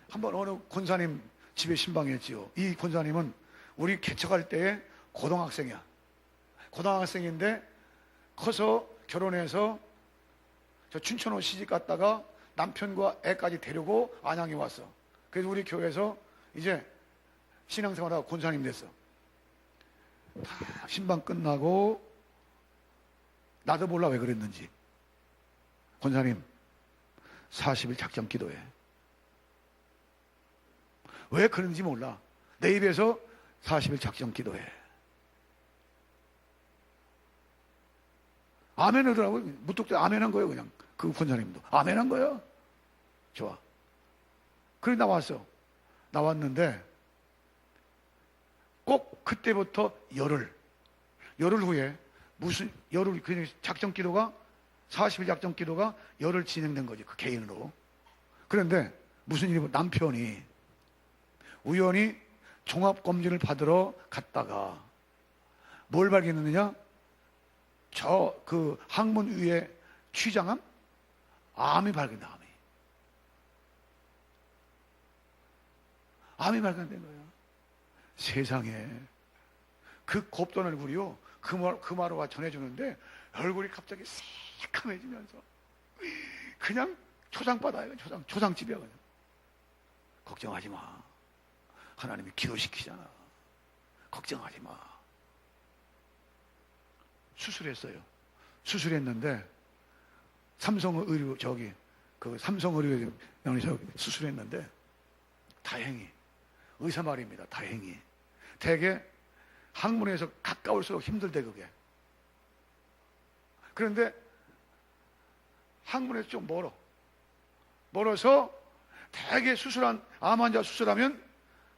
한 번 어느 권사님 집에 신방했지요. 이 권사님은 우리 개척할 때에 고등학생이야. 고등학생인데 커서 결혼해서 저 춘천호 시집 갔다가 남편과 애까지 데리고 안양에 왔어. 그래서 우리 교회에서 이제 신앙생활하고 권사님 됐어. 다 신방 끝나고 나도 몰라 왜 그랬는지 권사님 40일 작정 기도해. 왜 그런지 몰라. 내 입에서 40일 작정 기도해. 아멘 하더라고요. 무뚝뚝 아멘 한 거예요. 그냥 그 권사님도 아멘 한 거예요. 좋아. 그래 나왔어. 나왔는데 꼭 그때부터 열흘 후에 무슨 열흘 그냥 작정 기도가 40일 작정 기도가 열흘 진행된 거지. 그 개인으로. 그런데 무슨 일이 남편이 우연히 종합검진을 받으러 갔다가 뭘 발견했느냐? 저 그 항문 위에 췌장암? 암이 발견된 암이 발견된 거예요. 세상에 그 곱던 얼굴이요 그 마루가 전해주는데 얼굴이 갑자기 새카매지면서 그냥 초장바다예요. 초장집이야. 그냥 걱정하지 마. 하나님이 기도시키잖아. 걱정하지 마. 수술했어요. 수술했는데 삼성의료 삼성의료병원에서 수술했는데 다행히 의사 말입니다. 다행히 대개 항문에서 가까울수록 힘들대 그게. 그런데 항문에서 좀 멀어서 대개 암 환자 수술하면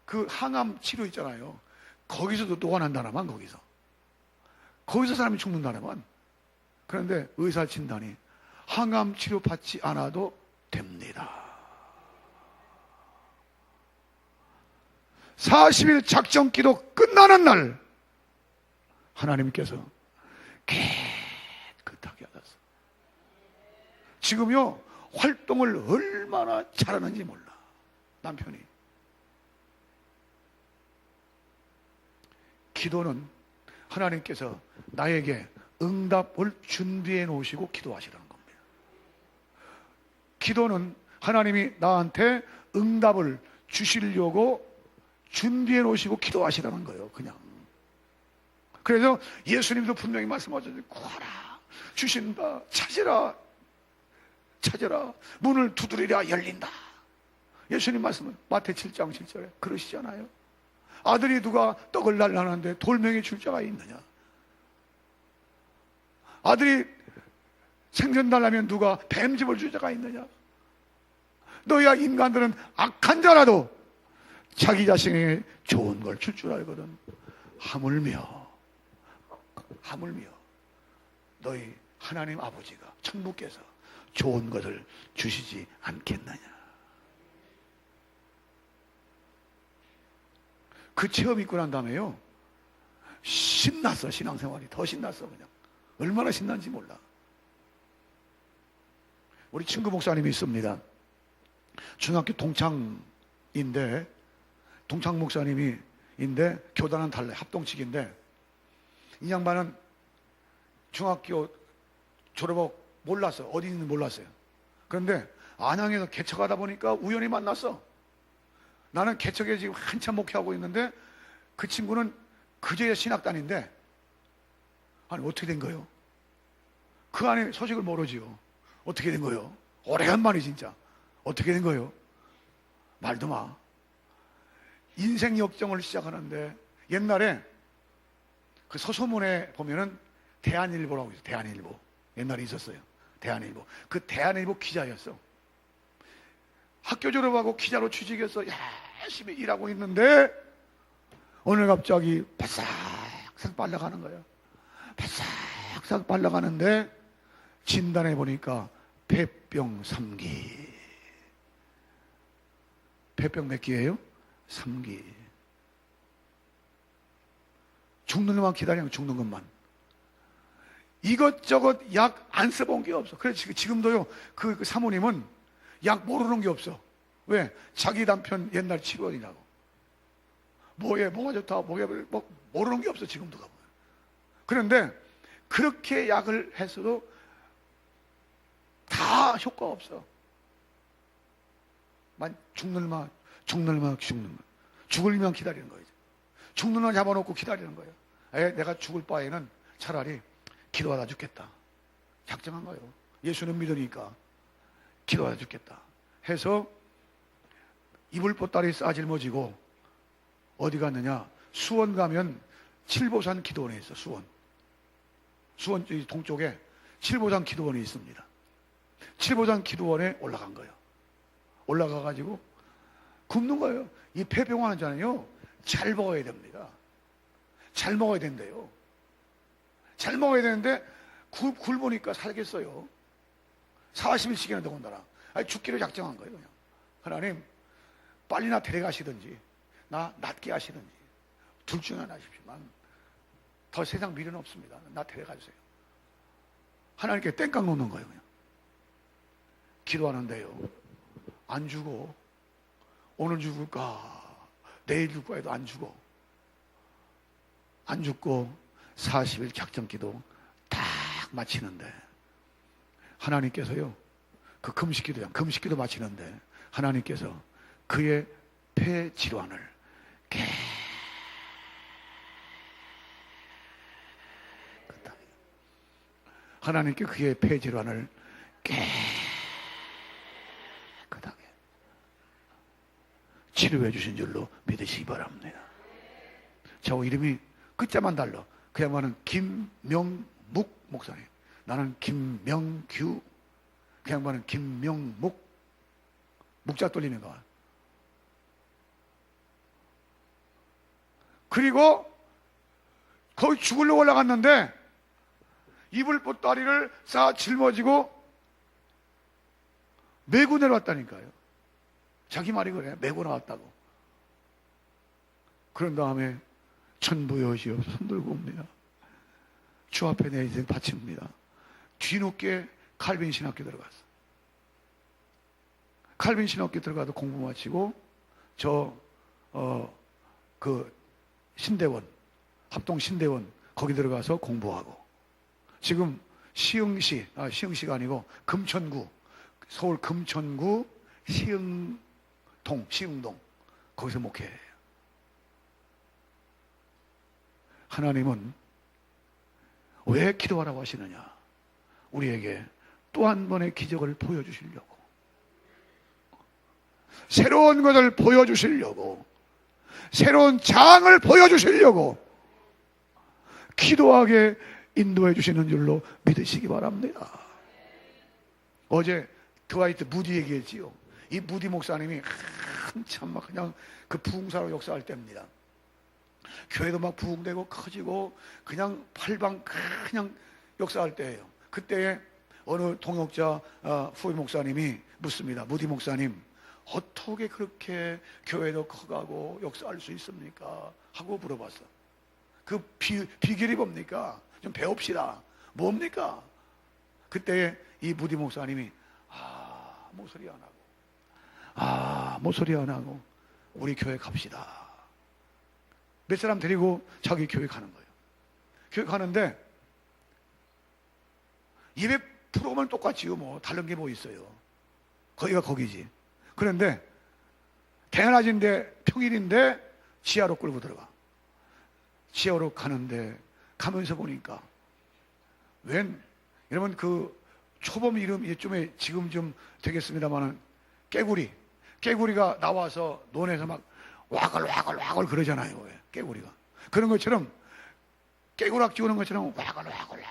그 항암 치료 있잖아요. 거기서도 녹아난다나만 거기서 사람이 죽는다나만. 그런데 의사 진단이 항암 치료 받지 않아도 됩니다. 40일 작정 기도 끝나는 날 하나님께서 깨끗하게 하셨어. 지금요 활동을 얼마나 잘하는지 몰라. 남편이. 기도는 하나님께서 나에게 응답을 준비해 놓으시고 기도하시라는 겁니다. 기도는 하나님이 나한테 응답을 주시려고 준비해 놓으시고 기도하시라는 거예요. 그냥. 그래서 예수님도 분명히 말씀하셨죠. 구하라 주신다. 찾으라 문을 두드리랴 열린다. 예수님 말씀은 마태 7장 7절에 그러시잖아요. 아들이 누가 떡을 날라는데 돌멩이 줄 자가 있느냐? 아들이 생선 달라면 누가 뱀집을 줄 자가 있느냐? 너희야 인간들은 악한 자라도 자기 자신에게 좋은 걸 줄 줄 알거든. 하물며 너희 하나님 아버지가 천부께서 좋은 것을 주시지 않겠느냐? 그 체험 있고 난 다음에요 신났어. 신앙생활이 더 신났어. 그냥 얼마나 신난지 몰라. 우리 친구 목사님이 있습니다. 중학교 동창인데 동창 목사님인데 교단은 달라요. 합동측인데 이 양반은 중학교 졸업하고 몰랐어. 어디 있는지 몰랐어요. 그런데 안양에서 개척하다 보니까 우연히 만났어. 나는 개척에 지금 한참 목회하고 있는데 그 친구는 그제야 신학단인데 아니 어떻게 된 거예요? 그 안에 소식을 모르지요. 어떻게 된 거예요? 오래간만에 진짜 어떻게 된 거예요? 말도 마. 인생 역정을 시작하는데 옛날에 그 서소문에 보면은 대한일보라고 있어요. 대한일보 옛날에 있었어요. 대한일보. 그 대한일보 기자였어. 학교 졸업하고 기자로 취직해서 열심히 일하고 있는데 오늘 갑자기 바싹 빨려가는 거예요. 바싹 빨려가는데 진단해 보니까 폐병 3기. 폐병 몇 기예요? 3기. 죽는 것만 기다리면 죽는 것만. 이것저것 약 안 써본 게 없어. 그래서 지금도요 그 사모님은 약 모르는 게 없어. 왜? 자기 남편 옛날 치료원이라고. 뭐가 좋다, 뭐 모르는 게 없어 지금도 가보면. 그런데 그렇게 약을 했어도 다 효과 없어. 죽는 마. 죽으면 기다리는 거예요. 죽는 날 잡아놓고 기다리는 거예요. 내가 죽을 바에는 차라리 기도하다 죽겠다. 작정한 거예요. 예수는 믿으니까 기도하다 죽겠다 해서 이불 보따리 싸질머지고 어디 갔느냐, 수원 가면 칠보산 기도원에 있어. 수원 동쪽에 칠보산 기도원이 있습니다. 칠보산 기도원에 올라간 거예요. 올라가가지고 굶는 거예요. 이 폐병원 하잖아요. 잘 먹어야 됩니다. 잘 먹어야 된대요. 잘 먹어야 되는데 굶으니까 살겠어요. 40일씩이나 더군다나. 죽기로 작정한 거예요. 그냥 하나님 빨리나 데려가시든지 나 낫게 하시든지 둘 중에 하나 하십시오만 더 세상 미련 없습니다. 나 데려가주세요. 하나님께 땡깡 놓는 거예요. 그냥 기도하는데요, 안 죽어. 오늘 죽을까 내일 죽을까 해도 안 죽어. 안 죽고 40일 작정기도 딱 마치는데 하나님께서요, 그 금식기도 마치는데 하나님께서 그의 폐 질환을 하나님께 그의 폐 질환을 깨끗하게 치료해 주신 줄로 믿으시기 바랍니다. 저 이름이 끝자만 달라. 그 양반은 김명묵 목사님, 나는 김명규. 그 양반은 김명묵. 묵자 떨리는 거. 그리고 거기 죽으려고 올라갔는데 이불 보따리를 쌓아 짊어지고 메고 내려왔다니까요. 자기 말이 그래. 메고 나왔다고. 그런 다음에 천부여시여 손 들고 옵니다. 주 앞에 내 인생 바칩니다. 뒤늦게 칼빈 신학교 들어갔어. 칼빈 신학교 들어가서 공부 마치고 그 신대원, 합동 신대원 거기 들어가서 공부하고 지금 시흥시가 아니고 금천구, 서울 금천구 시흥동 거기서 목회해요. 하나님은 왜 기도하라고 하시느냐? 우리에게 또 한 번의 기적을 보여주시려고, 새로운 것을 보여주시려고, 새로운 장을 보여주시려고 기도하게 인도해 주시는 줄로 믿으시기 바랍니다. 어제 드와이트 무디 얘기했지요. 이 무디 목사님이 한참 막 그냥 그 부흥사로 역사할 때입니다. 교회도 막 부흥되고 커지고 그냥 팔방 그냥 역사할 때예요. 그때에 어느 동역자 후임 목사님이 묻습니다. 무디 목사님, 어떻게 그렇게 교회도 커가고 역사할 수 있습니까? 하고 물어봤어. 그 비결이 뭡니까? 좀 배웁시다. 뭡니까? 그때 이 무디 목사님이 모소리 안 하고 우리 교회 갑시다. 몇 사람 데리고 자기 교회 가는 거예요. 교회 가는데 예배 프로그램은 똑같지요. 뭐 다른 게 뭐 있어요. 거기가 거기지. 그런데 대낮인데 평일인데 지하로 끌고 들어가. 지하로 가는데 가면서 보니까 여러분 그 초범 이름 이쯤에 지금 좀 되겠습니다만은 깨구리가 나와서 논에서 막 와글와글 그러잖아요. 깨구리가 그런 것처럼 깨구락 지우는 것처럼 와글와글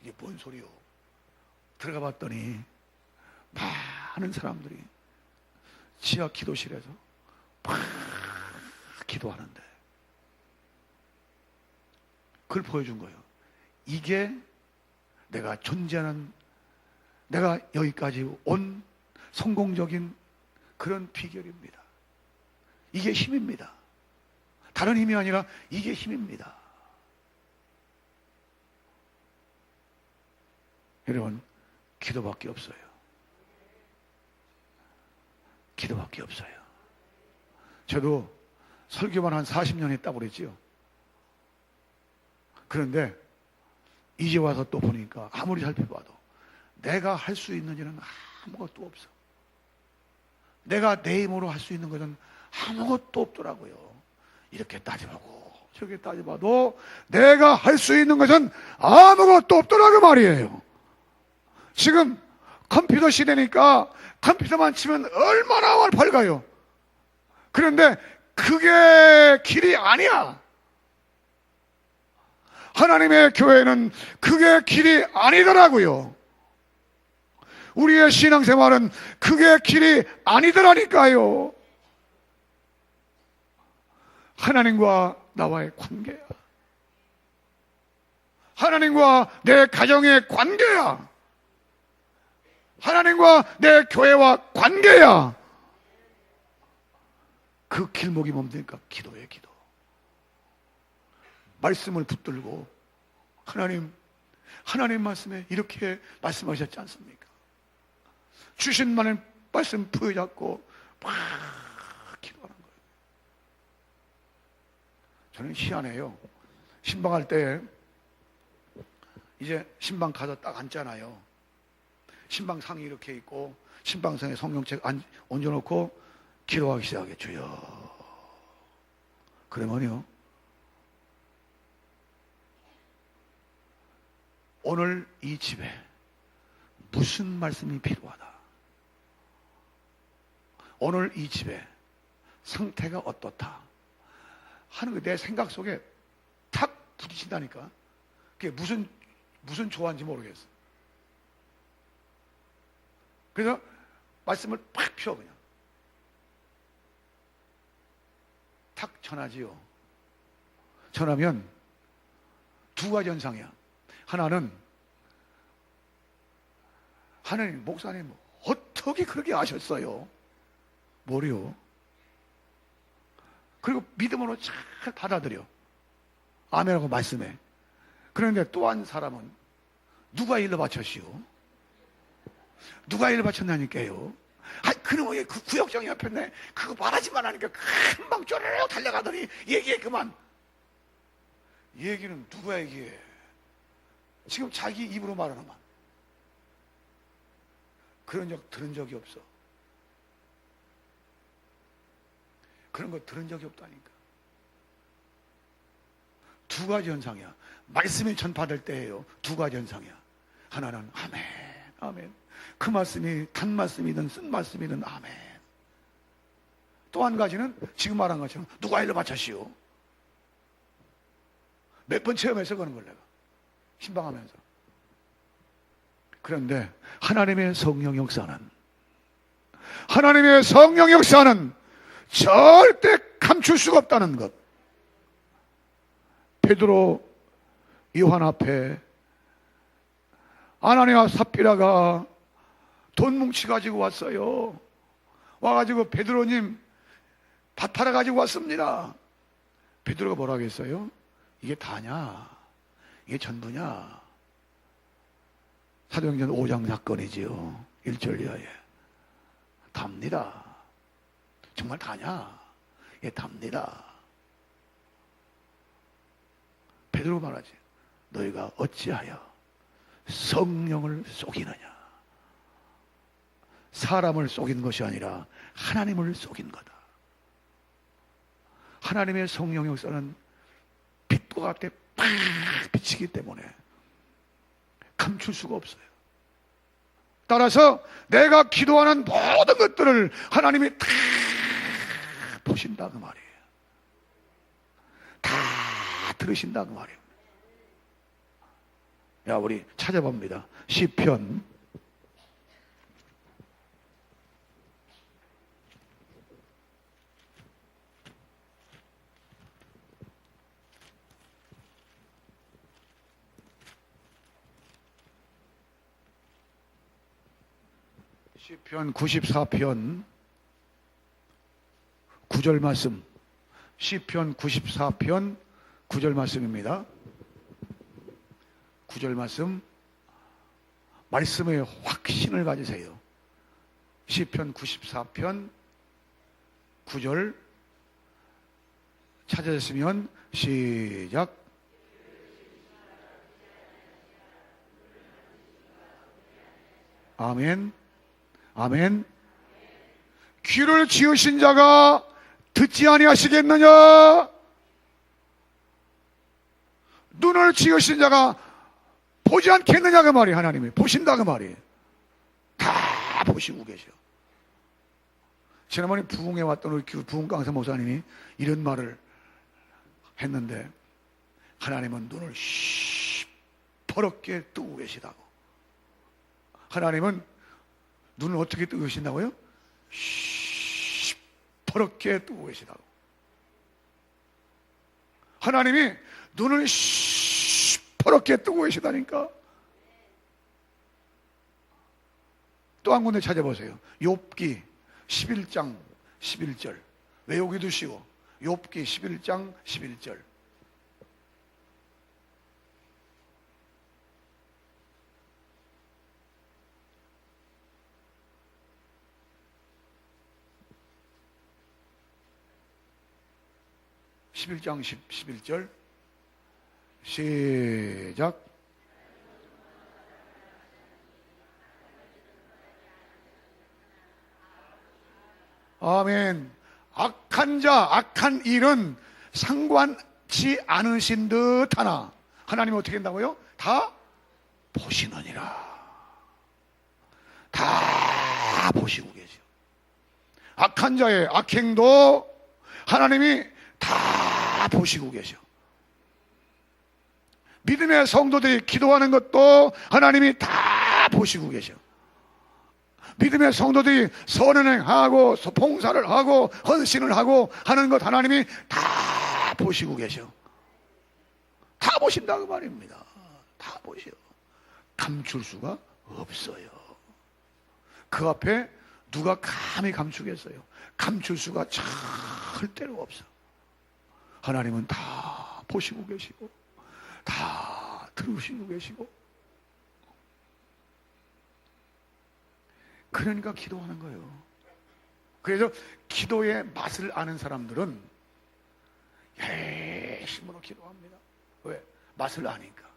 이게 뭔 소리요? 들어가 봤더니 많은 사람들이 지하 기도실에서 막 기도하는데 그걸 보여준 거예요. 이게 내가 존재하는, 내가 여기까지 온 성공적인 그런 비결입니다. 이게 힘입니다. 다른 힘이 아니라 이게 힘입니다. 여러분, 기도밖에 없어요. 기도밖에 없어요. 저도 설교만 한 40년 했다고 그랬지요. 그런데 이제 와서 또 보니까 아무리 살펴봐도 내가 할 수 있는 일은 아무것도 없어. 내가 내 힘으로 할 수 있는 것은 아무것도 없더라고요. 이렇게 따져보고 저렇게 따져봐도 내가 할 수 있는 것은 아무것도 없더라고 말이에요. 지금 컴퓨터 시대니까 컴퓨터만 치면 얼마나 밝아요. 그런데 그게 길이 아니야. 하나님의 교회는 그게 길이 아니더라고요. 우리의 신앙생활은 그게 길이 아니더라니까요. 하나님과 나와의 관계야. 하나님과 내 가정의 관계야. 하나님과 내 교회와 관계야. 그 길목이 뭡니까? 기도예요, 기도. 말씀을 붙들고 하나님 말씀에 이렇게 말씀하셨지 않습니까? 주신 말씀 부여잡고 막 기도하는 거예요. 저는 희한해요. 신방할 때 이제 신방 가서 딱 앉잖아요. 신방상이 이렇게 있고 신방상에 성경책 얹어놓고 기도하기 시작해. 주여. 그러면요, 오늘 이 집에 무슨 말씀이 필요하다, 오늘 이 집에 상태가 어떻다 하는 게 내 생각 속에 탁 부딪힌다니까. 그게 무슨 조화인지 모르겠어. 그래서 말씀을 팍 펴, 그냥 탁 전하지요. 전하면 두 가지 현상이야. 하나는 하나님, 목사님 어떻게 그렇게 아셨어요? 뭐래요? 그리고 믿음으로 잘 받아들여. 아멘하고 말씀해. 그런데 또 한 사람은 누가 일러 바쳤시오? 누가 일러 바쳤나니까요. 그놈의 그 구역장이 옆에 있네. 그거 말하지만 하니까 금방 쪼르륵 달려가더니 얘기해 그만. 얘기는 누가 얘기해? 지금 자기 입으로 말하는 말. 그런 적 들은 적이 없어. 그런 거 들은 적이 없다니까. 두 가지 현상이야. 말씀이 전파될 때예요. 두 가지 현상이야. 하나는 아멘, 아멘. 그 말씀이 단 말씀이든 쓴 말씀이든 아멘. 또 한 가지는 지금 말한 것처럼 누가 일러 바쳤시오? 몇 번 체험해서 그런 걸 내가 신방하면서. 그런데 하나님의 성령 역사는 절대 감출 수가 없다는 것. 베드로, 요한 앞에 아나니와 삽비라가 돈 뭉치 가지고 왔어요. 와가지고 베드로님 밥 팔아 가지고 왔습니다. 베드로가 뭐라고 했어요? 이게 다냐? 이게 전부냐? 사도행전 5장 사건이지요. 1절 이하에. 답니다. 정말 다냐? 예, 답니다. 베드로 말하지. 너희가 어찌하여 성령을 속이느냐? 사람을 속인 것이 아니라 하나님을 속인 거다. 하나님의 성령 역사는 빛과 같게 팍 비치기 때문에 감출 수가 없어요. 따라서 내가 기도하는 모든 것들을 하나님이 다 보신다 그 말이에요. 다 들으신다 그 말이에요. 야, 우리 찾아봅니다. 시편 94편 9절 말씀. 시편 94편 9절 말씀입니다. 9절 말씀. 말씀에 확신을 가지세요. 시편 94편 9절 찾아졌으면 시작. 아멘. 아멘. 귀를 지으신 자가 듣지 아니하시겠느냐? 눈을 지으신 자가 보지 않겠느냐 그 말이. 하나님이 보신다 그 말이. 다 보시고 계셔. 지난번에 부흥에 왔던 우리 부흥 강사 목사님이 이런 말을 했는데, 하나님은 눈을 시퍼렇게 뜨고 계시다고. 하나님은 눈을 어떻게 뜨고 계신다고요? 시퍼렇게 뜨고 계시다고. 하나님이 눈을 시퍼렇게 뜨고 계시다니까. 또 한 군데 찾아보세요. 욥기 11장 11절. 외우기도 쉬워. 욥기 11장 11절. (11장 11절) 시작. 아멘. 악한 자, 악한 일은 상관치 않으신 듯 하나 하나님은 어떻게 한다고요? 다 보시느니라. 다 보시고 계셔. 악한 자의 악행도 하나님이 다 보시고 계셔. 믿음의 성도들이 기도하는 것도 하나님이 다 보시고 계셔. 믿음의 성도들이 선을 하고 봉사를 하고 헌신을 하고 하는 것 하나님이 다 보시고 계셔. 다 보신다 그 말입니다. 다 보셔. 감출 수가 없어요. 그 앞에 누가 감히 감추겠어요? 감출 수가 절대로 없어. 하나님은 다 보시고 계시고 다 들으시고 계시고, 그러니까 기도하는 거예요. 그래서 기도의 맛을 아는 사람들은 열심으로 기도합니다. 왜? 맛을 아니까.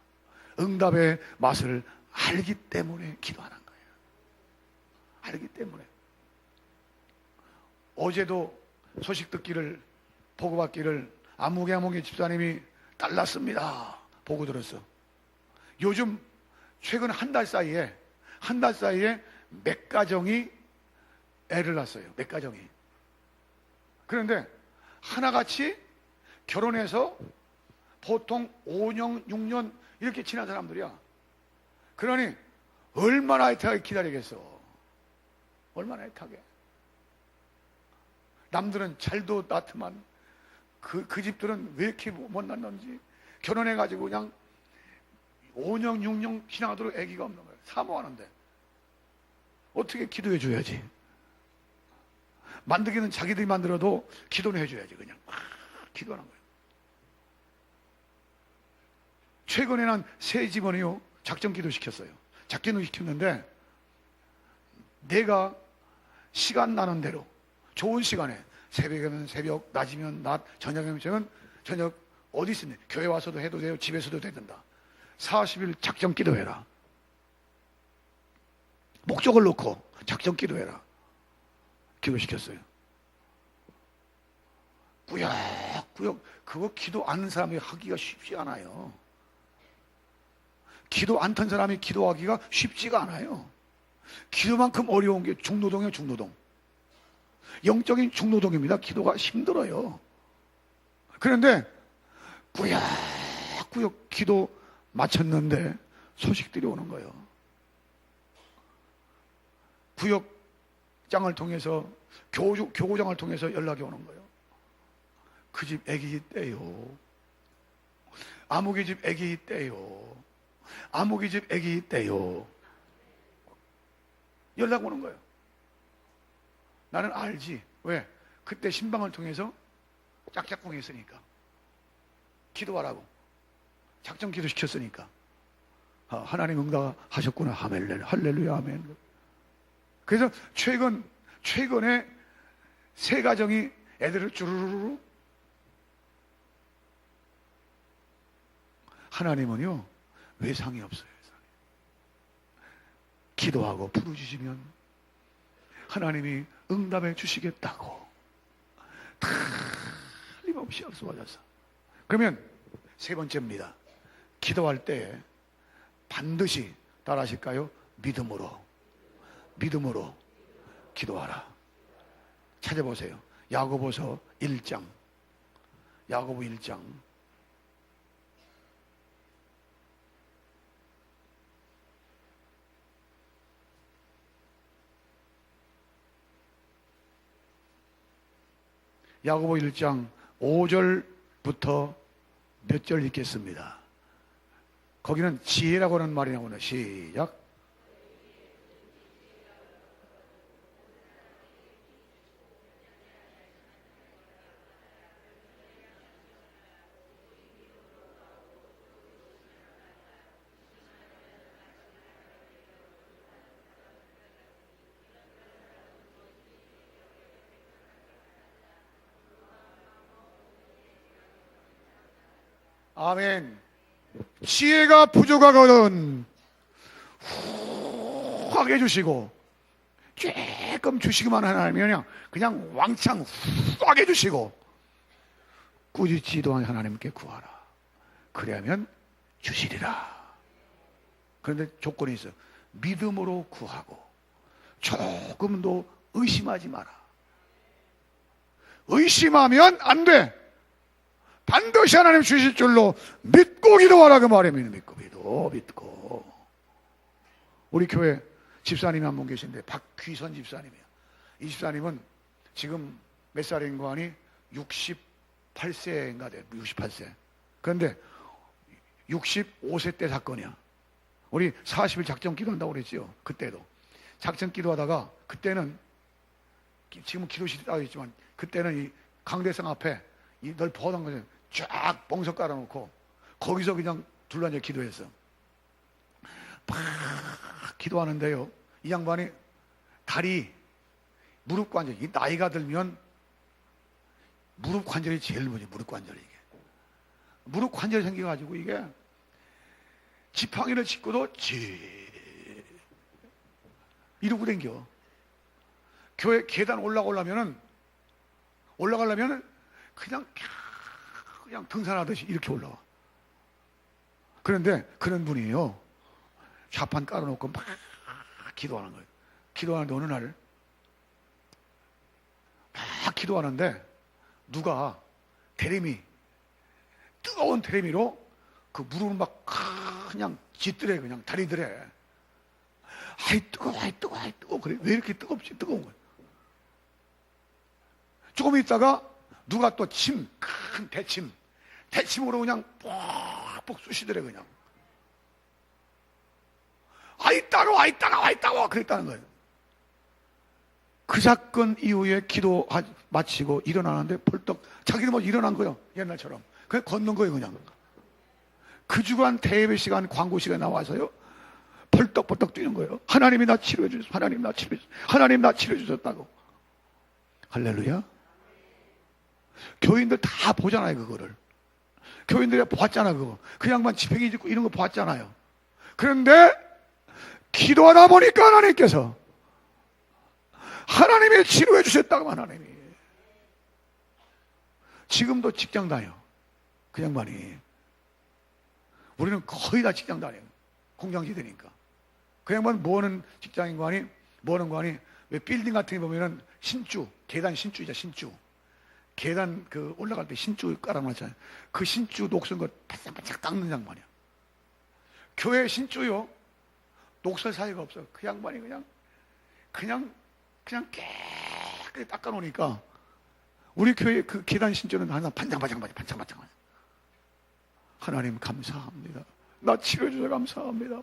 응답의 맛을 알기 때문에 기도하는 거예요. 알기 때문에. 어제도 소식 듣기를, 보고받기를 아무개 집사님이 딸 낳았습니다 보고 들었어. 요즘 최근 한 달 사이에 몇 가정이 애를 낳았어요. 몇 가정이. 그런데 하나같이 결혼해서 보통 5년, 6년 이렇게 지난 사람들이야. 그러니 얼마나 애타게 기다리겠어. 얼마나 애타게. 남들은 잘도 낳더만 그 집들은 왜 이렇게 못 낳는지 결혼해가지고 그냥 5년, 6년 지나도록 아기가 없는 거예요. 사모하는데 어떻게 기도해 줘야지. 만들기는 자기들이 만들어도 기도는 해줘야지. 그냥 막 기도하는 거예요. 최근에는 새 집원이요 작전 기도 시켰어요. 작전을 시켰는데 내가 시간 나는 대로 좋은 시간에, 새벽이면 새벽, 낮이면 낮, 저녁이면 저녁, 어디 있으면 교회 와서도 해도 돼요. 집에서도 된다. 40일 작전 기도해라. 목적을 놓고 작전 기도해라. 기도시켰어요. 꾸역꾸역. 그거 기도 않는 사람이 하기가 쉽지 않아요. 기도 안 탄 사람이 기도하기가 쉽지가 않아요. 기도만큼 어려운 게 중노동이에요. 중노동. 영적인 중노동입니다. 기도가 힘들어요. 그런데 꾸역꾸역 기도 마쳤는데 소식들이 오는 거예요. 구역장을 통해서, 교구장을 통해서 연락이 오는 거예요. 그 집 애기 있대요. 아무개 집 애기 있대요. 아무개 집 애기 있대요. 연락 오는 거예요. 나는 알지. 왜? 그때 신방을 통해서 짝짝꿍 했으니까. 기도하라고 작전 기도 시켰으니까. 하나님 응답하셨구나. 할렐루야 아멘. 그래서 최근에 세 가정이 애들을 주르르르. 하나님은요 외상이 없어요. 기도하고 부르짖으면 하나님이 응답해 주시겠다고. 틀림없이 약속하셨어. 그러면 세 번째입니다. 기도할 때 반드시 따라하실까요? 믿음으로 기도하라. 찾아보세요. 야고보서 1장. 야고보 1장. 야고보 1장 5절부터 몇 절 읽겠습니다. 거기는 지혜라고 하는 말이 나오네. 시작. 아멘. 지혜가 부족하거든 후하게 해주시고, 조금 주시기만 하는 하나님이 그냥 왕창 후하게 해주시고, 꾸짖지도 않은 하나님께 구하라. 그래야면 주시리라. 그런데 조건이 있어요. 믿음으로 구하고 조금도 의심하지 마라. 의심하면 안 돼. 반드시 하나님 주실 줄로 믿고 기도하라. 그 말입니다. 믿고. 우리 교회 집사님이 한 분 계신데 박귀선 집사님이에요. 이 집사님은 지금 몇 살인가 하니 68세인가 돼요. 68세. 그런데 65세 때 사건이야. 우리 40일 작전 기도한다고 그랬죠. 그때도 작전 기도하다가, 그때는 지금은 기도실이 따로 있지만 그때는 이 강대성 앞에 이 넓어던 거죠. 쫙 뻥석 깔아놓고 거기서 그냥 둘러앉아 기도했어. 막 기도하는데요, 이 양반이 다리, 무릎 관절, 이 나이가 들면 무릎 관절이 제일 문제. 무릎 관절이, 이게 무릎 관절이 생겨가지고 이게 지팡이를 짚고도 이러고 댕겨. 교회 계단 올라가려면 그냥 등산하듯이 이렇게 올라와. 그런데 그런 분이에요. 좌판 깔아놓고 막 기도하는 거예요. 기도하는데 어느 날 막 기도하는데 누가 뜨거운 테레미로 그 무릎을 막 그냥 짓더래. 그냥 다리더래. 아이 뜨거워. 그래. 왜 이렇게 뜨겁지? 뜨거운 거예요. 조금 있다가 누가 또 큰 대침으로 그냥 뻑뻑 쑤시더래. 그냥 와 있다고 그랬다는 거예요. 그 사건 이후에 기도 마치고 일어나는데 벌떡 자기도 뭐 일어난 거예요. 옛날처럼 그냥 걷는 거예요. 그냥 그 주간 대예배 시간, 광고 시간에 나와서요 벌떡벌떡 뛰는 거예요. 하나님이 나 치료해 주셨어. 하나님 나 치료해 주셨다고. 할렐루야. 교인들 다 보잖아요. 그거를 교인들이 보았잖아. 그거 그 양반 지팡이 짚고 이런 거 보았잖아요. 그런데 기도하다 보니까 하나님께서 하나님이 치료해 주셨다고. 하나님이 지금도 직장 다녀. 그 양반이. 우리는 거의 다 직장 다녀요. 공장지대니까. 그 양반 뭐하는 직장인 거 아니? 뭐하는 거 아니? 왜 빌딩 같은 게 보면은 계단 신주이자 신주. 계단 그 올라갈 때 신주 깔아놨잖아요. 그 신주 녹슨 거 바싹바싹 닦는 양반이야. 교회 신주요 녹설 사이가 없어. 그 양반이 그냥 깨끗이 닦아놓으니까 우리 교회 그 계단 신주는 항상 반짝반짝. 하나님 감사합니다. 나 치료해 주셔서 감사합니다.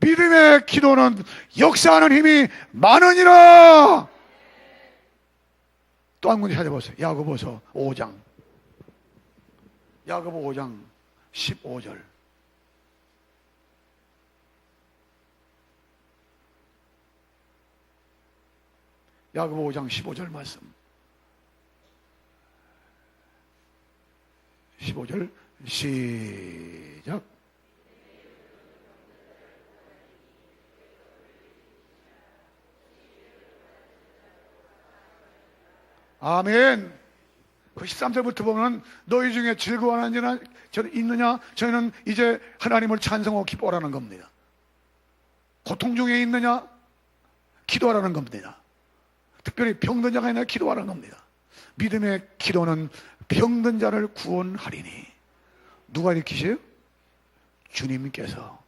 믿음의 기도는 역사하는 힘이 많으니라. 또 한 군데 찾아보세요. 야고보서 5장. 야고보 5장 15절. 야고보 5장 15절 말씀. 15절 시작. 아멘. 그 13절부터 보면 너희 중에 즐거워하는 자는 있느냐? 저희는 이제 하나님을 찬송하고 기뻐하라는 겁니다. 고통 중에 있느냐? 기도하라는 겁니다. 특별히 병든 자가 있느냐? 기도하라는 겁니다. 믿음의 기도는 병든 자를 구원하리니. 누가 일으키세요? 주님께서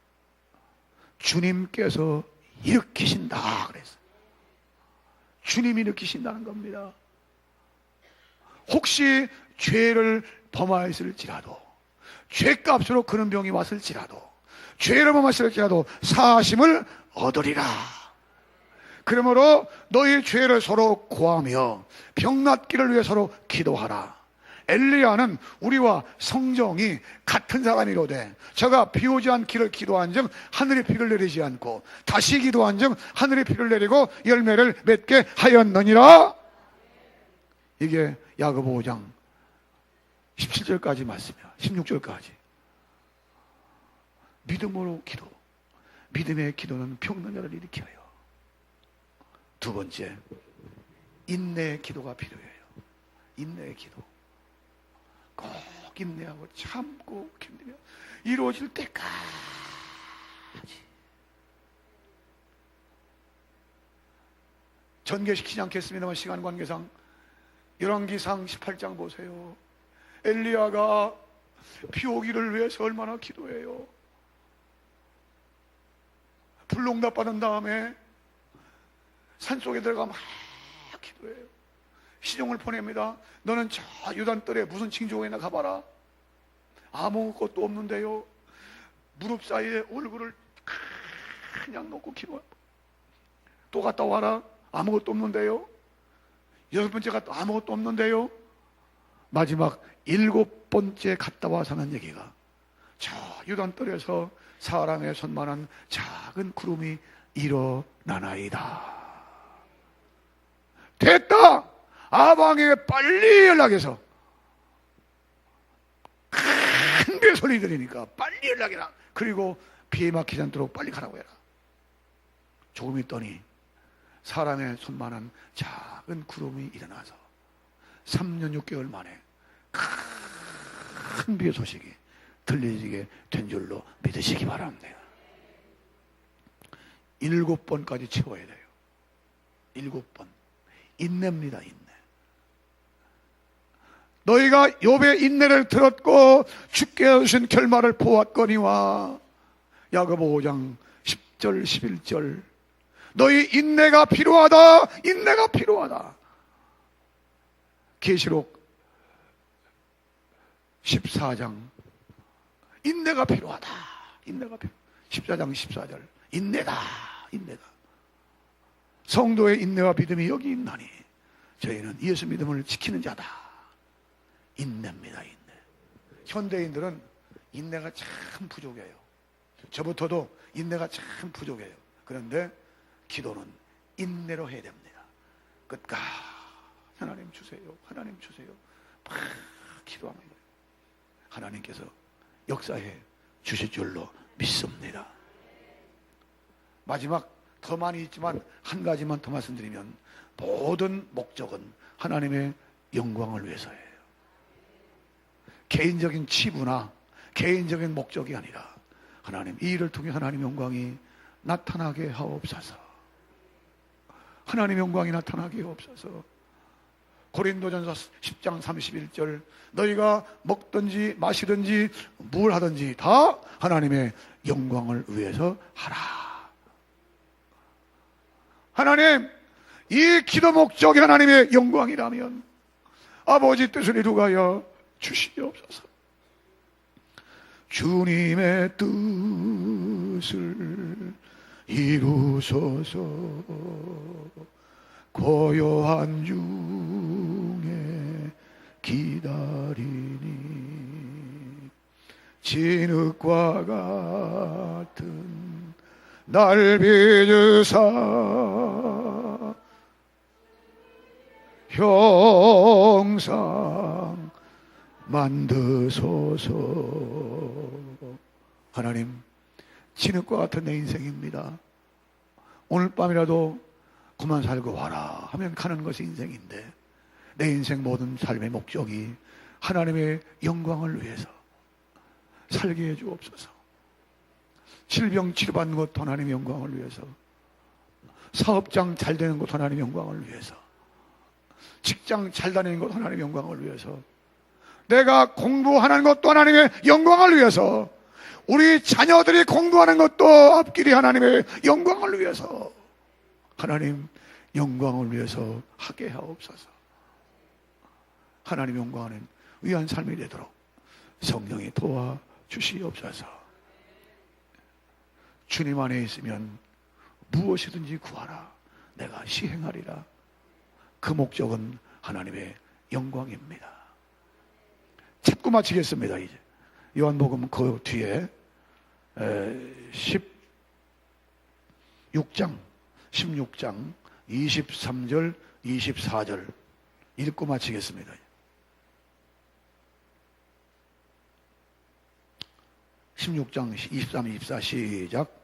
일으키신다 그랬어요. 주님이 일으키신다는 겁니다. 혹시 죄를 범하였을지라도, 죄값으로 그런 병이 왔을지라도, 죄를 범하였을지라도 사하심을 얻으리라. 그러므로 너희 죄를 서로 고하며 병 낫기를 위해 서로 기도하라. 엘리야는 우리와 성정이 같은 사람이로되 저가 비 오지 않기를 기도한즉 하늘이 비를 내리지 않고 다시 기도한즉 하늘이 비를 내리고 열매를 맺게 하였느니라. 이게 야고보 5장 17절까지 말씀이야. 16절까지. 믿음으로 기도. 믿음의 기도는 병든 자를 일으켜요. 두 번째, 인내의 기도가 필요해요. 인내의 기도. 꼭 인내하고 참고 견디며 이루어질 때까지. 전개시키지 않겠습니다만 시간 관계상 열왕기상 18장 보세요. 엘리야가 비 오기를 위해서 얼마나 기도해요. 불농답 받은 다음에 산속에 들어가 막 기도해요. 시종을 보냅니다. 너는 저 유단뜰에 무슨 징조가 있나 가봐라. 아무것도 없는데요. 무릎 사이에 얼굴을 그냥 놓고 기도해. 또 갔다 와라. 아무것도 없는데요. 여섯 번째 갔다 아무것도 없는데요. 마지막 7번째 갔다 와서 하는 얘기가 저 유단뜰에서 사람의 손만한 작은 구름이 일어나나이다. 됐다. 아방에게 빨리 연락해서 큰 배 소리 들으니까 빨리 연락해라. 그리고 비에 막히지 않도록 빨리 가라고 해라. 조금 있더니 사람의 손만한 작은 구름이 일어나서 3년 6개월 만에 큰 비의 소식이 들리게 된 줄로 믿으시기 바랍니다. 7번까지 채워야 돼요. 7번. 인내입니다. 인내. 너희가 욥의 인내를 들었고 주께 주신 결말을 보았거니와. 야고보 5장 10절 11절. 너희 인내가 필요하다. 인내가 필요하다. 계시록 14장 인내가 필요하다. 인내가 필요. 14장 14절 인내다. 인내다. 성도의 인내와 믿음이 여기 있나니 저희는 예수 믿음을 지키는 자다. 인내입니다. 인내. 현대인들은 인내가 참 부족해요. 저부터도 인내가 참 부족해요. 그런데 기도는 인내로 해야 됩니다. 끝까지 하나님 주세요. 하나님 주세요. 막 기도하는 거예요. 하나님께서 역사해 주실 줄로 믿습니다. 마지막 더 많이 있지만 한 가지만 더 말씀드리면 모든 목적은 하나님의 영광을 위해서예요. 개인적인 치부나 개인적인 목적이 아니라 하나님 이 일을 통해 하나님 영광이 나타나게 하옵소서. 하나님 영광이 나타나게 하옵소서. 고린도전서 10장 31절 너희가 먹든지 마시든지 뭘 하든지 다 하나님의 영광을 위해서 하라. 하나님 이 기도 목적이 하나님의 영광이라면 아버지 뜻을 이루가여 주시옵소서. 주님의 뜻을 이루소서. 고요한 중에 기다리니 진흙과 같은 날 빚으사 형상 만드소서. 하나님 진흙과 같은 내 인생입니다. 오늘 밤이라도 그만 살고 와라 하면 가는 것이 인생인데 내 인생 모든 삶의 목적이 하나님의 영광을 위해서 살게 해 주옵소서. 질병 치료받는 것도 하나님의 영광을 위해서, 사업장 잘 되는 것도 하나님의 영광을 위해서, 직장 잘 다니는 것도 하나님의 영광을 위해서, 내가 공부하는 것도 하나님의 영광을 위해서, 우리 자녀들이 공부하는 것도 앞길이 하나님의 영광을 위해서, 하나님 영광을 위해서 하게 하옵소서. 하나님 영광하는 위한 삶이 되도록 성령이 도와주시옵소서. 주님 안에 있으면 무엇이든지 구하라, 내가 시행하리라. 그 목적은 하나님의 영광입니다. 잡고 마치겠습니다. 이제 요한복음 그 뒤에 16장 23절 24절 읽고 마치겠습니다. 16장 23, 24 시작.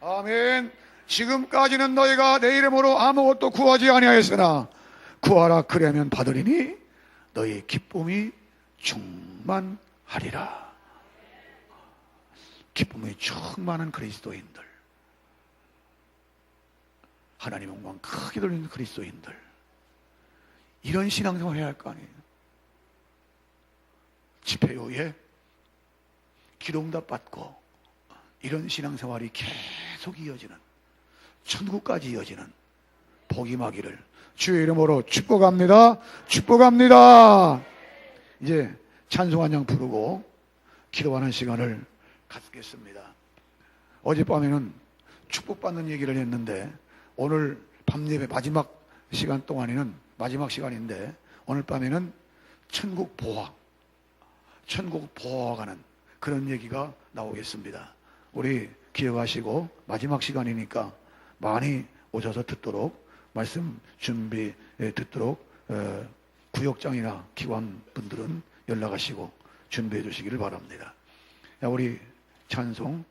아멘. 지금까지는 너희가 내 이름으로 아무것도 구하지 아니하였으나 구하라 그리하면 받으리니 너희 기쁨이 충만하리라. 기쁨이 충만한 그리스도인들, 하나님 영광 크게 돌리는 그리스도인들, 이런 신앙생활 해야 할 거 아니에요. 집회 후에 기도응답 받고 이런 신앙생활이 계속 이어지는, 천국까지 이어지는 복이 임하기를 주의 이름으로 축복합니다. 축복합니다. 이제 찬송 한 장 부르고 기도하는 시간을 갖겠습니다. 어젯밤에는 축복받는 얘기를 했는데 오늘 밤 예배 마지막 시간 동안에는, 마지막 시간인데 오늘 밤에는 천국 보화, 천국 보화가는 그런 얘기가 나오겠습니다. 우리 기억하시고 마지막 시간이니까 많이 오셔서 듣도록, 말씀 준비 듣도록 구역장이나 기관분들은 연락하시고 준비해 주시기를 바랍니다. 우리 찬송